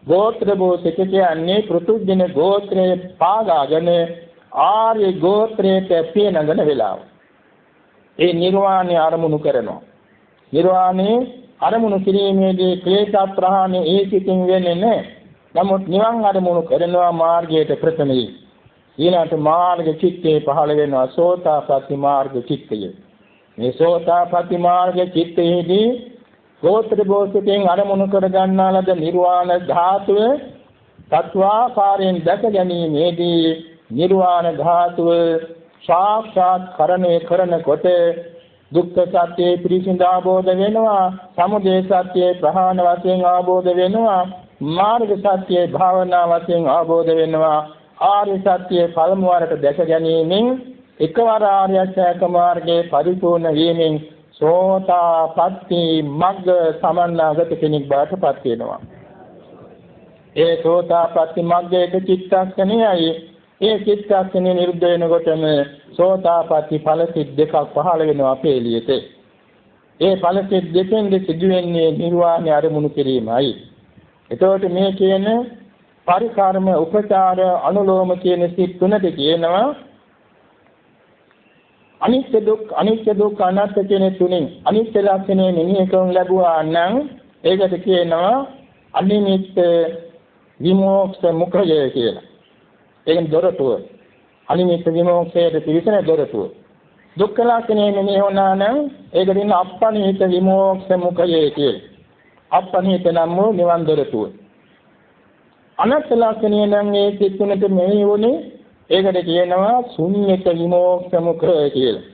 [SPEAKER 1] ගෝත්‍ර භෝසිත කියන්නේ පෘථුජන ගෝත්‍රයේ පාගාගෙන ආර්ය ගෝත්‍රයට පියනගන වෙලාව. ඒ නිර්වාණය අරමුණු කරනවා. නිර්වාණය අරමුණු කිරීමේදී ක්ලේශ ප්‍රහාණය ඒ සිතින් වෙන්නේ නැහැ. නමුත් නිවන් අරමුණු කරනවා මාර්ගයට ප්‍රථමයි. ඊළඟට මාර්ග චිත්තේ පහළ වෙනවා සෝතාපට්ටි මාර්ග චිත්තය. මේ සෝතාපට්ටි මාර්ග චිත්තයේදී ගෝත්‍ර භෝසිතෙන් අරමුණු කර ගන්නා ලද නිර්වාණ ධාතුව තත්වාකාරයෙන් දැක ගැනීමේදී නිර්වාණ ධාතුව සාක්ෂාත් කරණය කරනකොට දුක්ඛ සත්‍ය පිරිසිඳ අවබෝධ වෙනවා, සමුදය සත්‍ය ප්‍රහාණ වශයෙන් අවබෝධ වෙනවා, මාර්ග සත්‍ය භාවනා වශයෙන් අවබෝධ වෙනවා, ආර්ය සත්‍ය පළමු වරට දැක ගැනීමෙන් එකවර ආර්ය අෂ්ටාංග මාර්ගයේ පරිපූර්ණ වීමෙන් සෝතාපට්ටි මග්ග සමන්නාගත කෙනෙක් බවට පත් වෙනවා. ඒ සෝතාපට්ටි මග්ගයේ චිත්තක්ෂණයයි ඒ චිත්තක්ෂණය නිරුද්ධ වෙනකොටම සෝතාපට්ටි ඵල සිත් දෙකක් පහළ වෙනවා අපේ එළියට. ඒ ඵල සිත් දෙකෙන් සිදුවෙන්නේ නිර්වාණය අරමුණු කිරීමයි. එතකොට මේ කියන පරිකාරම උපචාර අනුලෝම කියන සිත් තුනට කියනවා අනිත්‍ය දුක්ඛ අනාත්ම කියන තුنين අනිත්‍ය ලක්ෂණය මෙනෙහි කරන ලැබුවා නම් ඒකට කියනවා අනිමිත්ත විමෝක්ෂ මුඛය කියලා. ඒකෙන් දොරටුව අනිමිත්ත විමෝක්ෂයට පිවිසෙන දොරටුව. දුක්ඛ ලක්ෂණය මෙනෙහි වුණා නම් ඒකට කියන අප්පනිහිත විමෝක්ෂ මුඛය කියලා. අප්පනිහිත නම් වූ නිවන් දොරටුව. අනාත්ම ලක්ෂණය නම් ඒ සිත් තුනට මෙනෙහි වුණේ ඒකට කියනවා ශුන්‍යත විමෝක්ෂ මුඛය කියලා.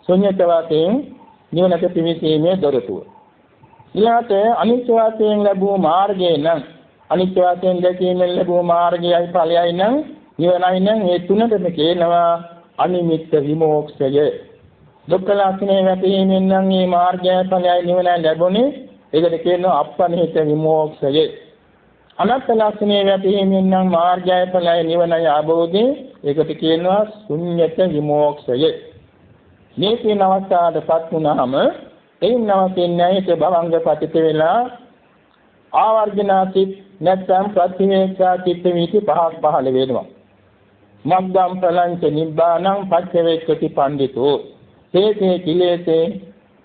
[SPEAKER 1] ශුන්‍යත වාතයෙන් නිවනට පිවිසීමේ දොරටුව. ඊළාට අනිත්‍ය වාතයෙන් ලැබූ මාර්ගය නම් අනිත්‍ය වාතයෙන් දැකීමෙන් ලැබූ මාර්ගයයි ඵලයයි නම් නිවනයි නම් මේ තුනටම කියනවා අනිමිත්ත විමෝක්ෂය. දුක්ඛ ලක්ෂණය වැටහීමෙන් නම් මේ මාර්ගය ඵලයයි නිවන ලැබුණේ. ඒකට කියනවා අප්පනිහිත විමෝක්ෂය. අනාත්ම ලක්ෂණය වැටහීමෙන් නම් මාර්ගය ඵලයයි නිවනයි ආબોධේ. ඒකට කියනවා ශුන්්‍යත විමෝක්ෂය. මේ කියන අවස්ථාවටපත් වුණාම එයින් නවතින්නේ හිත භවංග පතිත වෙලා ආවර්ජනාසිත නැත්නම් ප්‍රතිවේක්ෂා චිත්ත වීති පහක් පහළ වෙනවා. මග්ගම් ප්‍රලංච නිබ්බානං පච්චවේක්ඛති පණ්ඩිතෝ තේතේ කිලේසේ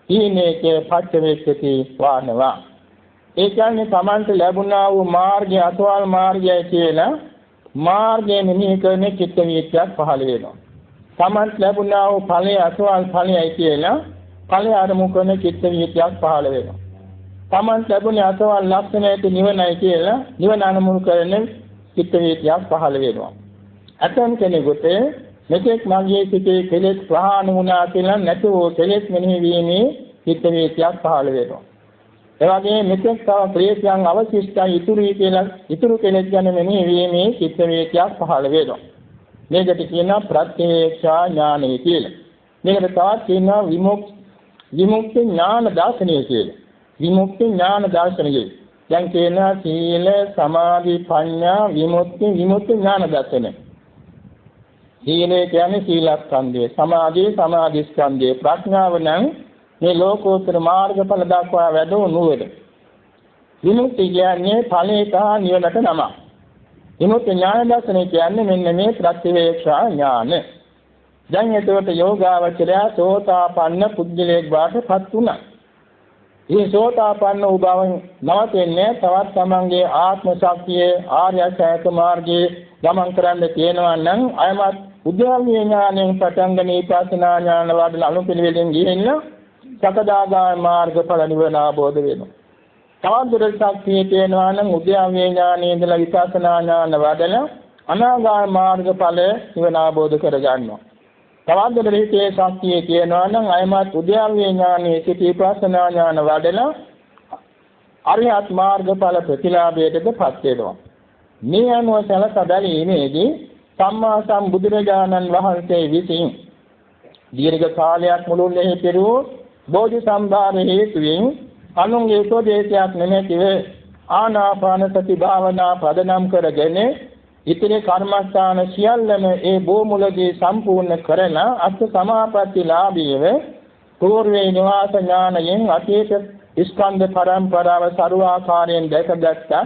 [SPEAKER 1] ඊනේකේ පච්චවේක්ඛති වානවා. ඒ කියන්නේ තමන්ට ලැබුණා වූ මාර්ගය අසවල් මාර්ගයයි කියලා මාර්ගයෙන් මෙහි කරන චිත්ත වීතියක් පහළ වෙනවා. තමන්ට ලැබුණා වූ ඵලයේ අසවල් ඵලයයි කියලා ඵලය අරමුණු කරන චිත්ත වීතියක් පහළ වෙනවා. තමන්ට ලැබුණේ අසවල් ලක්ෂණයට නිවනයි කියලා නිවන අරමුණු කරන චිත්ත වීතියක් පහළ වෙනවා. අතන් කෙනෙකුට මෙතෙක් මගේ සිතේ කෙලෙස් ප්‍රහාණය වුණා කියලා නැතුව කෙලෙස් මෙනෙහි වීමේ චිත්ත වීතියක් පහළ වෙනවා. ඒ වගේම මෙතෙක් තව ප්‍රේතයන් අවශිෂ්ටයි ඉතුරු කෙලෙස් ගැන මෙනෙහි වීමේ චිත්ත වීතියක් පහළ වෙනවා. මේකට කියනවා ප්‍රත්‍යක්ෂා ඥානය කියලා. මේකට තවත් කියනවා විමුක්ති ඥාන දර්ශනය කියලා. විමුක්ති ඥාන දර්ශනය. දැන් කියනවා සීල සමාධි ප්‍රඥා විමුක්ති ඥාන දර්ශනය. සීලය කියන්නේ සීලස්කන්ධය, සමාධිය සමාධිස්කන්ධය, ප්‍රඥාව නම් මේ ලෝකෝත්තර මාර්ගඵල දක්වා වැඩෝ නුවණ. විමුක්ති කියන්නේ ඵලයට නිවනට නම. විමුක්ති ඥාන දර්ශනය කියන්නේ මෙන්න මේ ප්‍රතිවේක්ෂා ඥාන. දැන් එතකොට යෝගාවචරය සෝතාපන්න පුද්ගලයෙක් වාටපත් වුණා. මේ සෝතාපන්න වූ බව නවතින්නේ තවත් තමන්ගේ ආත්ම ශක්තිය ආර්ය අෂ්ටාංග මාර්ගයේ ගමන් කරන්න තියෙනවා නම් අයමත් උද්‍යෝගී ඥාණයෙන් පටන්ගෙන විපස්සනා ඥාන වඩලා අනුපිළිවෙලින් ගිහින් සකදාගාමී මාර්ගඵල නිවන අවබෝධ වෙනවා. තවත් දුරට ශක්තිය තියෙනවා නම් උද්‍යෝගී ඥාණයෙන් ඉඳලා විපස්සනා ඥාන වඩලා අනාගාමී මාර්ගඵල නිවන අවබෝධ කරගන්නවා. තවත් දුරට හිතේ ශක්තිය තියෙනවා නම් අයමත් උද්‍යෝගී ඥානයේ සිට විපස්සනා ඥාන වඩලා අරිහත් මාර්ගඵල ප්‍රතිලාභයටපත් වෙනවා. මේ අනුව සලකා බැලීමේදී සම්මා සම්බුදුරජාණන් වහන්සේ විසින් දීර්ඝ කාලයක් මුළුල්ලේ පෙරූ බෝධි සම්භාර හේතුවෙන් අනුන්ගේ උපදේශයක් නැමැතිව ආනාපාන සති භාවනා පදනම් කරගෙන ඉතිරි කර්මස්ථාන සියල්ලම ඒ බෝමුලදී සම්පූර්ණ කරන අත් සමාපatti ලාභීව పూర్වේ නිවාස ඥානයෙන් අතීත ස්කන්ධ පරම්පරාව සරුවාකාරයෙන් දැකගත්තා.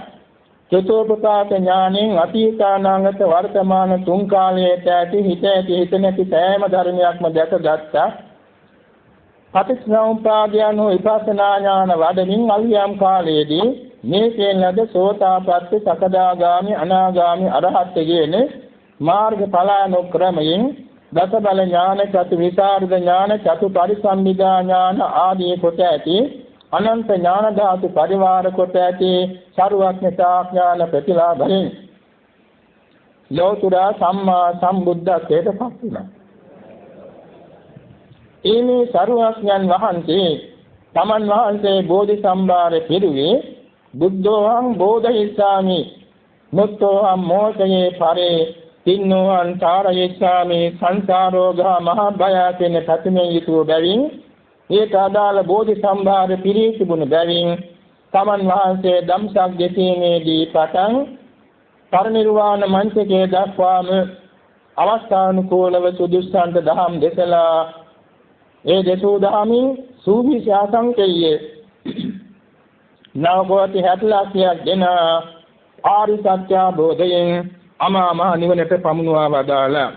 [SPEAKER 1] චතුප්පාත ඥාණයෙන් අතීතානාගත වර්තමාන තුන් කාලයට ඇති හිත නැති සෑම ධර්මයක්ම දැකගත්තා. පටිච්චසමුප්පාදයන් විපස්සනා ඥාන වඩමින් අලියම් කාලයේදී මේ කියනද සෝතාපට්ටි සකදාගාමි අනාගාමි අරහත් කියන මාර්ගඵලානුක්‍රමයෙන් දසබල ඥාන චතු විසරද ඥාන චතු පරිසම්මිදා ඥාන ආදී කොට ඇති අනන්ත ඥාන ධාතු පරිවාර කොට ඇති සරුවඥතා ඥාන ප්‍රතිලාභයෙන් ලෝතුරා සම්මා සම්බුද්ධත්වයට පත් වුණා. මේ සරුවඥන් වහන්සේ තමන් වහන්සේ බෝධි සම්භාරේ පිරුවේ බුද්ධෝහං බෝධිසාමි මුත්තෝහං මෝචයේ පරේ තින්නෝහං තාරයේසාමි සංසාරෝගා මහ භය කියන ප්‍රතිමේ යුතුව බැවින් ඒට අදාළ බෝධි සම්භාර පිරී තිබුණු බැවින් තමන් වහන්සේ ධම්සක් දෙසීමේදී පටන් පරිනිර්වාණ මංචකයේ දක්වාම අවස්ථානුකූලව සුදුස්සන්ට දහම් දෙසලා ඒ දෙසූ දහමින් සූවිසි අසංකේය නවකෝටි 60 ලක්ෂයක් දෙන ආරි සත්‍ය බෝධයෙන් අමා මහ නිවනට පමුණුවා වදාලා.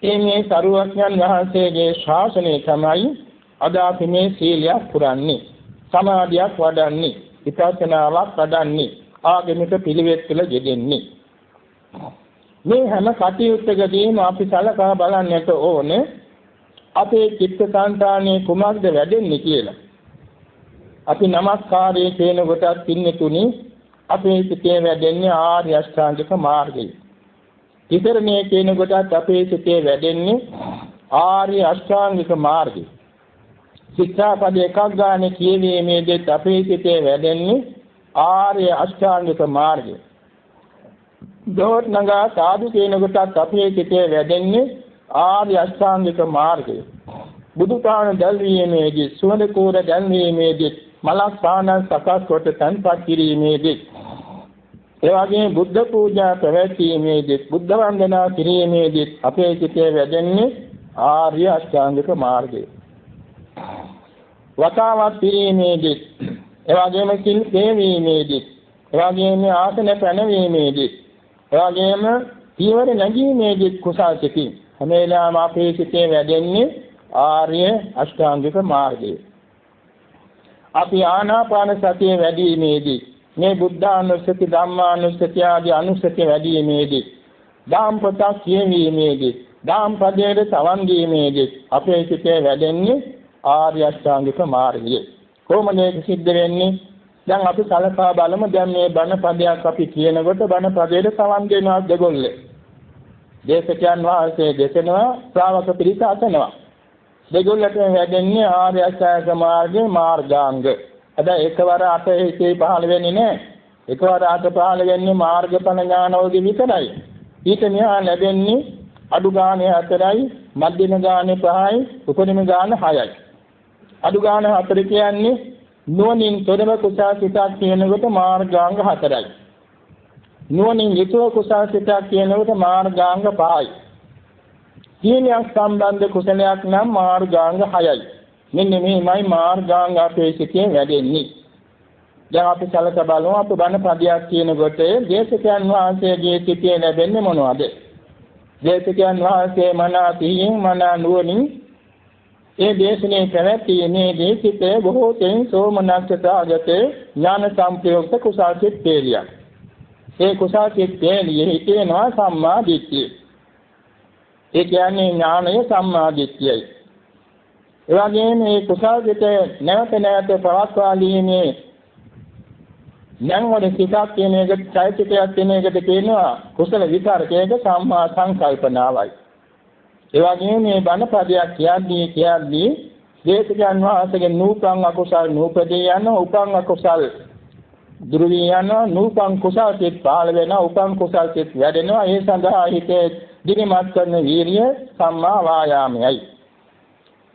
[SPEAKER 1] මේ සරුවඥන් වහන්සේගේ ශාසනය තමයි අද අපි මේ සීලයක් පුරන්නේ, සමාධියක් වඩන්නේ, විපස්සනාවක් වඩන්නේ, ආගමික පිළිවෙත් වල යෙදෙන්නේ. මේ හැම කටයුත්තකදීම අපි සලකා බලන්නට ඕනේ අපේ චිත්තසංතානයේ කුමක්ද වැඩෙන්නේ කියලා. අපි නමස්කාරයේ කියන කොටත් පින්නතුනි අපේ සිතේ වැඩෙන්නේ ආර්ය අෂ්ටාංගික මාර්ගය. ඉතරණයේ කියන කොටත් අපේ සිතේ වැඩෙන්නේ ආර්ය අෂ්ටාංගික මාර්ගය. ශික්ෂාපද එකක් ගන්න කියවීමේදී අපේ සිතේ වැඩෙන්නේ ආර්ය අෂ්ටාංගික මාර්ගය. දොත් නගා සාදු කියන කොටත් අපේ සිතේ වැඩෙන්නේ ආර්ය අෂ්ටාංගික මාර්ගය. බුදුපාණ දැල්වීමේදී සුවඳ කෝර දැල්වීමේදී මලක් පාන සකස් කොට තන්පත් කිරීමේදී එවැගේ බුද්ධ පූජා පැවැත්වීමේදී බුද්ධ වන්දනා කිරීමේදී අපේ සිතේ වැඩෙන්නේ ආර්ය අෂ්ටාංගික මාර්ගය. වතාවත් පිරීමේදී එවැගේම සිල් පෙවීමේදී එවැගේම ආසන පැනවීමේදී එවැගේම පියවර නැගීමේදී කුසල් සිතින් හැම වෙලාවම අපේ සිතේ වැඩෙන්නේ ආර්ය අෂ්ටාංගික මාර්ගය. අපි ආනාපාන සතිය වැඩිීමේදී මේ බුද්ධානුස්සති ධම්මානුස්සති ආදී අනුස්සති වැඩිීමේදී දාම්පතක් කියවීමේදී දාම්පදයේ සවන් දීමේදී අපේ සිතේ වැඩෙන්නේ ආර්ය අෂ්ටාංගික මාර්ගය. කොහොමද ඒක සිද්ධ වෙන්නේ? දැන් අපි සලකා බලමු. දැන් මේ බණ පදයක් අපි කියනකොට බණ පදයේ සවන් දෙනවා දෙගොල්ලේ. දේශකයන් වහන්සේ දෙසනවා, ශ්‍රාවක පිරිස අසනවා. දෙගොල්ලට වැඩෙන්නේ ආර්ය අෂ්ටාංගික මාර්ගයේ මාර්ගාංග. හැබැයි එකවර අත හිතේ පහළ වෙන්නේ නැහැ. එකවර අත පහළ වෙන්නේ මාර්ගඵල ඥානෝගේ විතරයි. ඊට මෙහා ලැබෙන්නේ අඩු ගානේ 4යි, මධ්‍යම ගානේ 5යි, උපරිම ගානේ 6යි. අඩු ගානේ 4 කියන්නේ නුවණින් තොරව කුසල සිතක් කියනකොට මාර්ගාංග 4යි. නුවණින් යුතුව කුසල සිතක් කියනකොට මාර්ගාංග 5යි. සීලයක් සම්බන්ධ කුසලයක් නම් මාර්ගාංග 6යි. මෙන්න මේමයි මාර්ගාංග අපේ සිතේ වැඩෙන්නේ. දැන් අපි සැලක බලමු. අපි බණ පදයක් කියනකොට දේශකයන් වහන්සේගේ සිතේ ලැබෙන්නේ මොනවද? දේශකයන් වහන්සේ මනා තියෙන් මනා නුවණින් ඒ දේශනේ පැවැත්ීමේදී සිතේ බොහෝ තෙන් සෝමනස්සතාගතේ ඥාන සම්ප්‍රයුක්ත කුසල් සිත් තේරියක්. ඒ කුසල් සිත් තේරියේ හිතේනවා සම්මා දිට්ඨිය. ඒ කියන්නේ ඥානය සම්මා දිට්ඨියයි. ඒ වගේම මේ කුසල් සිත නැවත නැවත පවත්වාලීමේ ඥානවල සිතක් කියන එක චෛතසිකයක් කියන එකට කියනවා කුසල විතරකයක සම්මා සංකල්පනාවයි. ඒ වගේම මේ බණ පදයක් කියද්දී දේශකයන් වහන්සේගේ නූපං අකුසල් නූපදී යන උපං අකුසල් දුරු වී යන නූපං කුසල් සිත් පහළ වෙන උපං කුසල් සිත් වැඩෙනවා. ඒ සඳහා හිතේ දිනමත් කරන වීර්ය සම්මා වායාමයයි.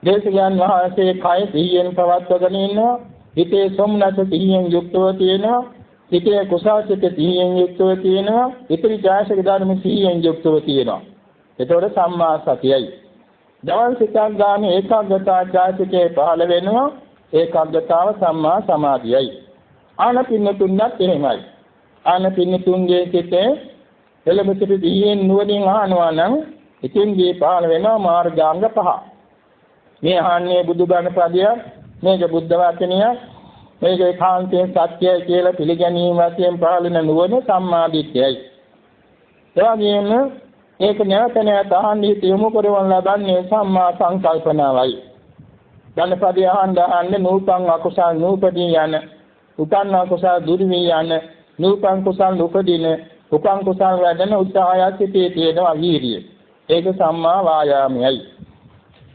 [SPEAKER 1] දේශකයන් වහන්සේ කය සිහියෙන් පවත්වගෙන ඉන්නවා. හිතේ සොම්නස සිහියෙන් යුක්තව තියෙනවා. හිතේ කුසල් සිත සිහියෙන් යුක්තව තියෙනවා. ඉතිරි ඡායසික ධර්ම සිහියෙන් යුක්තව තියෙනවා. ඒතකොට සම්මා සතියයි. දවල් සිතක් ගන්න ඒකාග්‍රතාව ඡායසිකේ පහළ වෙනවා. ඒකාග්‍රතාව සම්මා සමාධියයි. ආනපින්නතුන්වත් එහෙමයි. ආනපින්නතුන්ගේ සිතේ එළඹසිට දියෙන් නුවණින් අහනවා නම් ඉතින්දී පහළ වෙනවා මාර්ගාංග 5. මේ අහන්නේ බුදුබණ පදයක්, මේක බුද්ධ වචනයක්, මේක ඒකාන්තයෙන් සත්‍යයි කියලා පිළිගැනීම වශයෙන් පහළ වෙන නුවණ සම්මා දිට්ඨියයි. ඒ වගේම ඒක නැවත නැවත අහන්නේ තියමු කරවන ලබන්නේ සම්මා සංකල්පනාවයි. ධනපදය අහන්නේ නූපං අකුසල් නූපදී යන, උපන්න අකුසල් දුරු වී යන, නූපං කුසල් උපදින, උපං කුසල් වැඩෙන උත්සාහයසිතේ තියෙනවා වීර්යය. ඒක සම්මා වායාමයයි.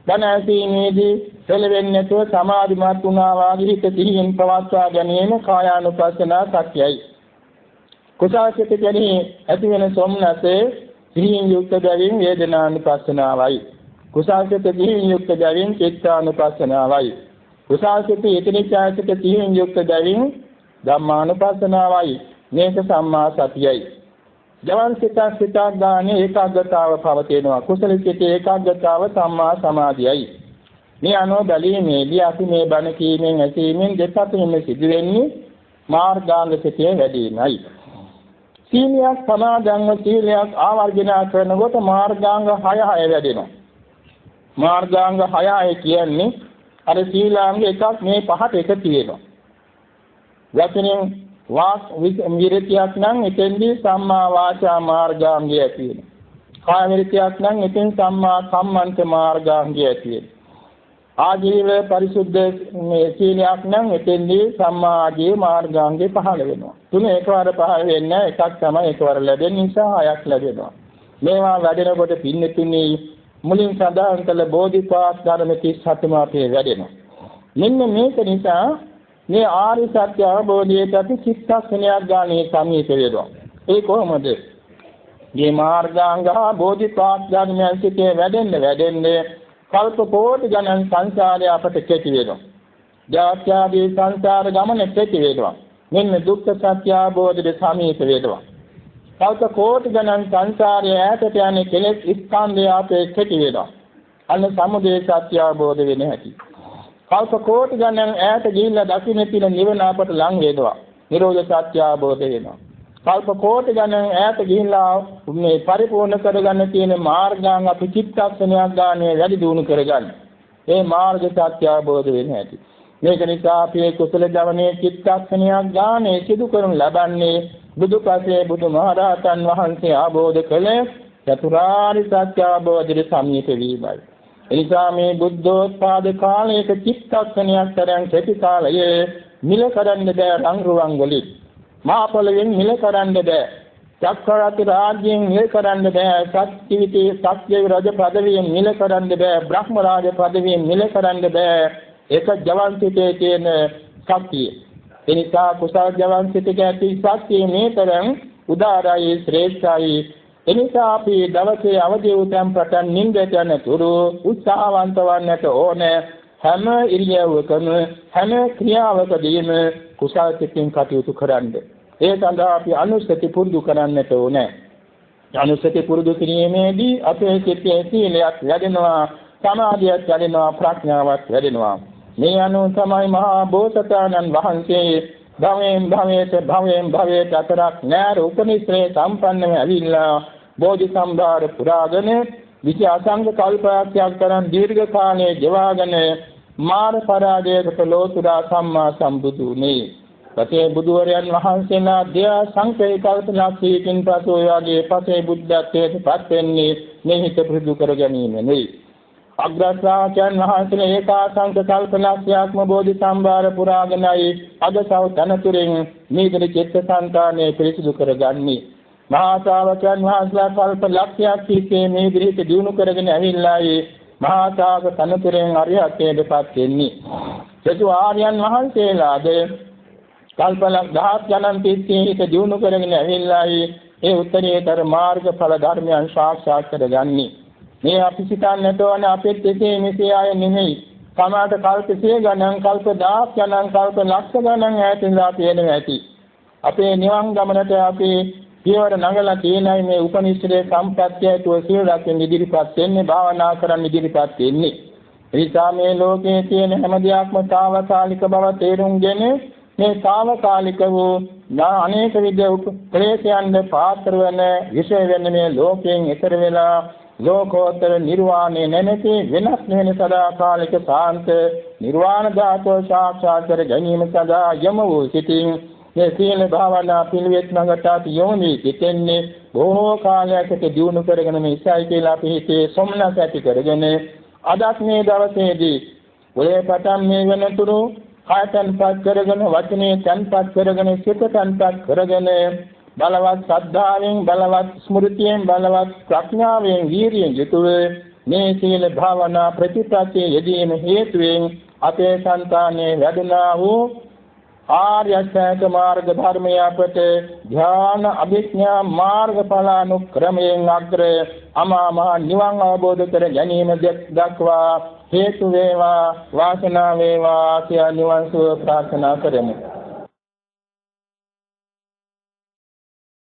[SPEAKER 1] ධන ඇසීමේදී සැලෙන්නේ නැතුව සමාධිමත් වුණා වාගේ හිත සිහියෙන් පවත්වා ගැනීම කායානුපස්සනා සත්‍යයි. කුසල සිත කියන්නේ ඇති වෙන සොම්නසේ සිහියෙන් යුක්ත බැවින් වේදනානුපස්සනාවයි. කුසල සිත සිහියෙන් යුක්ත බැවින් චිත්තානුපස්සනාවයි. කුසල සිත ඊතනිචාසිත සිහියෙන් යුක්ත බැවින් ධම්මානුපස්සනාවයි. මේක සම්මා සතියයි. ජවන් සිතක් ගානේ ඒකාග්‍රතාව පවතිනවා. කුසල සිතේ ඒකාග්‍රතාව සම්මා සමාධියයි. මේ අනුව බැලීමේදී අපි මේ බණ කීමෙන් ඇසීමෙන් දෙපැත්තෙම සිදුවෙන්නේ මාර්ගාංග සිතේ වැඩිමයි. සීලයක් සමාදන්ව සීලයක් ආවර්ජන කරනකොට මාර්ගාංග 6 වැඩෙනවා. මාර්ගාංග 6 කියන්නේ අර සීලාංග එකක් මේ පහට එක තියෙනවා. වචනෙන් වාක් විරතියක් නම් එතෙන්දී සම්මා වාචා මාර්ගාංගය තියෙනවා. කාය විරතියක් නම් එතෙන් සම්මා කම්මන්ත මාර්ගාංගය තියෙනවා. ආජීව පරිසුද්ධ මේ සීලයක් නම් එතෙන්දී සම්මා ආජීව මාර්ගාංගේ පහළ වෙනවා. තුන එකවර පහළ වෙන්නේ එකක් තමයි එකවර ලැබෙන නිසා හයක් ලැබෙනවා. මේවා වැඩෙනකොට පින්නතුනි මුලින් සඳහන් කළ බෝධිපාක් ධර්ම 37ම අපේ වැඩෙනවා. මෙන්න මේක නිසා මේ ආර්ය සත්‍ය අවබෝධයට අපි චිත්තක්ෂණයක් ගානේ සමීප වෙනවා. ඒ කොහොමද? මේ මාර්ගාංග බෝධිපාක්ෂඥයන් සිටේ වැඩෙන්න කල්ප කෝටි ගණන් සංසාරය අපට කෙටි වෙනවා. ජාත්‍යාදී සංසාර ගමන කෙටි වෙනවා. මෙන්න දුක්ඛ සත්‍ය අවබෝධයට සමීප වෙනවා. කල්ප කෝටි ගණන් සංසාරයේ ඈතට යන කෙලෙස් ස්කන්ධය අපේ කෙටි වෙනවා. අන්න සමුදය සත්‍ය අවබෝධ වෙන්නේ නැති. කල්ප කෝටි ගණන් ඈත ගිහිල්ලා දකින්න තියෙන නිවන අපට ලං වෙනවා. නිරෝධ සත්‍ය අවබෝධ වෙනවා. කල්ප කෝටි ගණන් ඈත ගිහිල්ලා මේ පරිපූර්ණ කරගන්න තියෙන මාර්ගාංග අපි චිත්තක්ෂණයක් ගානේ වැඩි දියුණු කරගන්න. මේ මාර්ග සත්‍ය අවබෝධ වෙන්නේ නැති. මේක නිසා අපි කුසල ජවනයේ චිත්තක්ෂණයක් ගානේ සිදු කරනු ලබන්නේ බුදුපසේ බුදුමහරහතන් වහන්සේ ආબોධ කළ චතුරාර්ය සත්‍ය අවබෝධයට සමීප වීමයි. එනිසා මේ බුද්ධෝත්පාද කාලයක චිත්තක්ෂණයක් තරම් කෙටි කාලයේ මිල කරන්න බෑ රංගරුවන් වලින්. මහපොළවෙන් මිල කරන්න බෑ. චක්‍රවර්ති රාජ්‍යයෙන් මිල කරන්න බෑ. සත්‍විතේ සත්‍ය රජ පදවියෙන් මිල කරන්න බෑ. බ්‍රහ්ම රාජ පදවියෙන් මිල කරන්න බෑ. ඒක ජවන්සිතේ තියෙන ශක්තිය. එනිසා කුසල ජවන්සිතේ ඇති ශක්තිය මේ තරම් උදාරයි ශ්‍රේෂ්ඨයි. එනිසා අපි දවසේ අවදි වූතෙන් පටන් නිින්දට යනතුරු උත්සාහවන්ත වන්නට ඕනේ. හැම ඉරියව්වකම හැම ක්‍රියාවකදීම කුසල සිතින් කටයුතු කරන්න. ඒ සඳහා අපි අනුස්සති පුරුදු කරන්නට ඕනේ. අනුස්සති පුරුදු කිරීමේදී අපේ සිතේ සීලයක් වැඩෙනවා, සමාධියක් වැඩෙනවා, ප්‍රඥාවක් වැඩෙනවා. මේ අනුව තමයි මහා බෝසතාණන් වහන්සේ භවයෙන් භවයට අතරක් නෑර උපනිශ්‍රේ සම්පන්නව ඇවිල්ලා බෝධි සම්භාර පුරාගෙන විච අසංග කල්පයක් තරම් දීර්ඝ කාලයේ ජීවාගෙන මාන පරාජයකට ලෝතුරා සම්මා සම්බුදුනේ. පසේ බුදුවරයන් වහන්සේලා දෙයා සංකේ කල්පනාසීකින් පසු යාගේ පසේ බුද්ධත්වයට පත් වෙන්නේ මේ හිත පුරුදු කර ගැනීම නෙවෙයි. අග්‍රශ්‍රාවකයන් වහන්සේලා ඒකාසංක කල්පනාක්ෂයක්ම බෝධි සම්භාර පුරාගෙනයි අද සව තනතුරෙන් මේකේ චිත්තසංතානය පිරිසිදු කරගන්නේ. මහා ශ්‍රාවකයන් වහන්සේලා කල්ප ලක්ෂයක් තිස්සේ මේ විදිහට දිනු කරගෙන ඇවිල්ලායි මහා ශ්‍රාවක තනතුරෙන් අරිහත්ත්වයටපත් වෙන්නේ. සතු ආර්යයන් වහන්සේලාද කල්පලක් දහස් ගණන් තිස්සේ හිත දිනු කරගෙන ඇවිල්ලායි ඒ උත්තරීතර මාර්ගඵල ධර්මයන් සාක්ෂාත් කරගන්නේ. මේ අපි සිතන්නට ඕන අපිට එසේ මෙසේ ආය නෙමෙයි. සමාත කල්ප 100 ගණන්, කල්ප 1000 ගණන්, කල්ප ලක්ෂ ගණන් ඈතින්ලා තියෙනවා ඇති. අපේ නිවන් ගමනට අපි පියවර නගලා තියෙනයි මේ උපනිෂදේ සම්ප්‍රත්‍යයතුව සිල් රැකෙන් ඉදිරිපත් වෙන්නේ, භාවනා කරන් ඉදිරිපත් වෙන්නේ. එනිසා මේ ලෝකයේ තියෙන හැම දෙයක්ම తాවකාලික බව තේරුම්ගෙන මේ తాවකාලික වූ අනේක විද ක්ලේශයන් පාත්‍ර වෙන විශේෂ වෙන මේ ලෝකයෙන් ඈතර වෙලා ලෝකෝත්තර නිර්වාණය නැමැති වෙනස් වෙන සදාකාලික සාන්ත නිර්වාණ ධාතුව සාක්ෂාත් කර ගැනීම සඳහා යම වූ සිටින් මේ සීල භාවනා පිළිවෙත් මඟට යොමු සිටින්නේ බොහෝ කාලයකට දියුණු කරගෙන මේ ඉසයි කියලා අපි හිතේ සොම්නස ඇති කරගෙන අදත් මේ දවසේදී ඔය පටන් මේ වෙනතුරු කායතන්පත් කරගෙන වචනේ තන්පත් කරගෙන සිතටන්පත් කරගෙන බලවත් ශ්‍රද්ධාවෙන්, බලවත් ස්මෘතියෙන්, බලවත් ප්‍රඥාවෙන්, වීරියෙන් යුතුව මේ සීල භාවනා ප්‍රතිපත්තිය යෙදීම හේතුවෙන් අපේ సంతානයේ වැඩුණා වූ ආර්ය අෂ්ටාංග මාර්ග ධර්මය අපට ධ්‍යාන අභිඥා මාර්ගඵලානුක්‍රමයෙන් අග්‍ර අමා මහ නිවන් අවබෝධ කර ගැනීම දක්වා හේතු වේවා, වාසනාව වේවා කියලා නිවන් සුව ප්‍රාර්ථනා කරමු.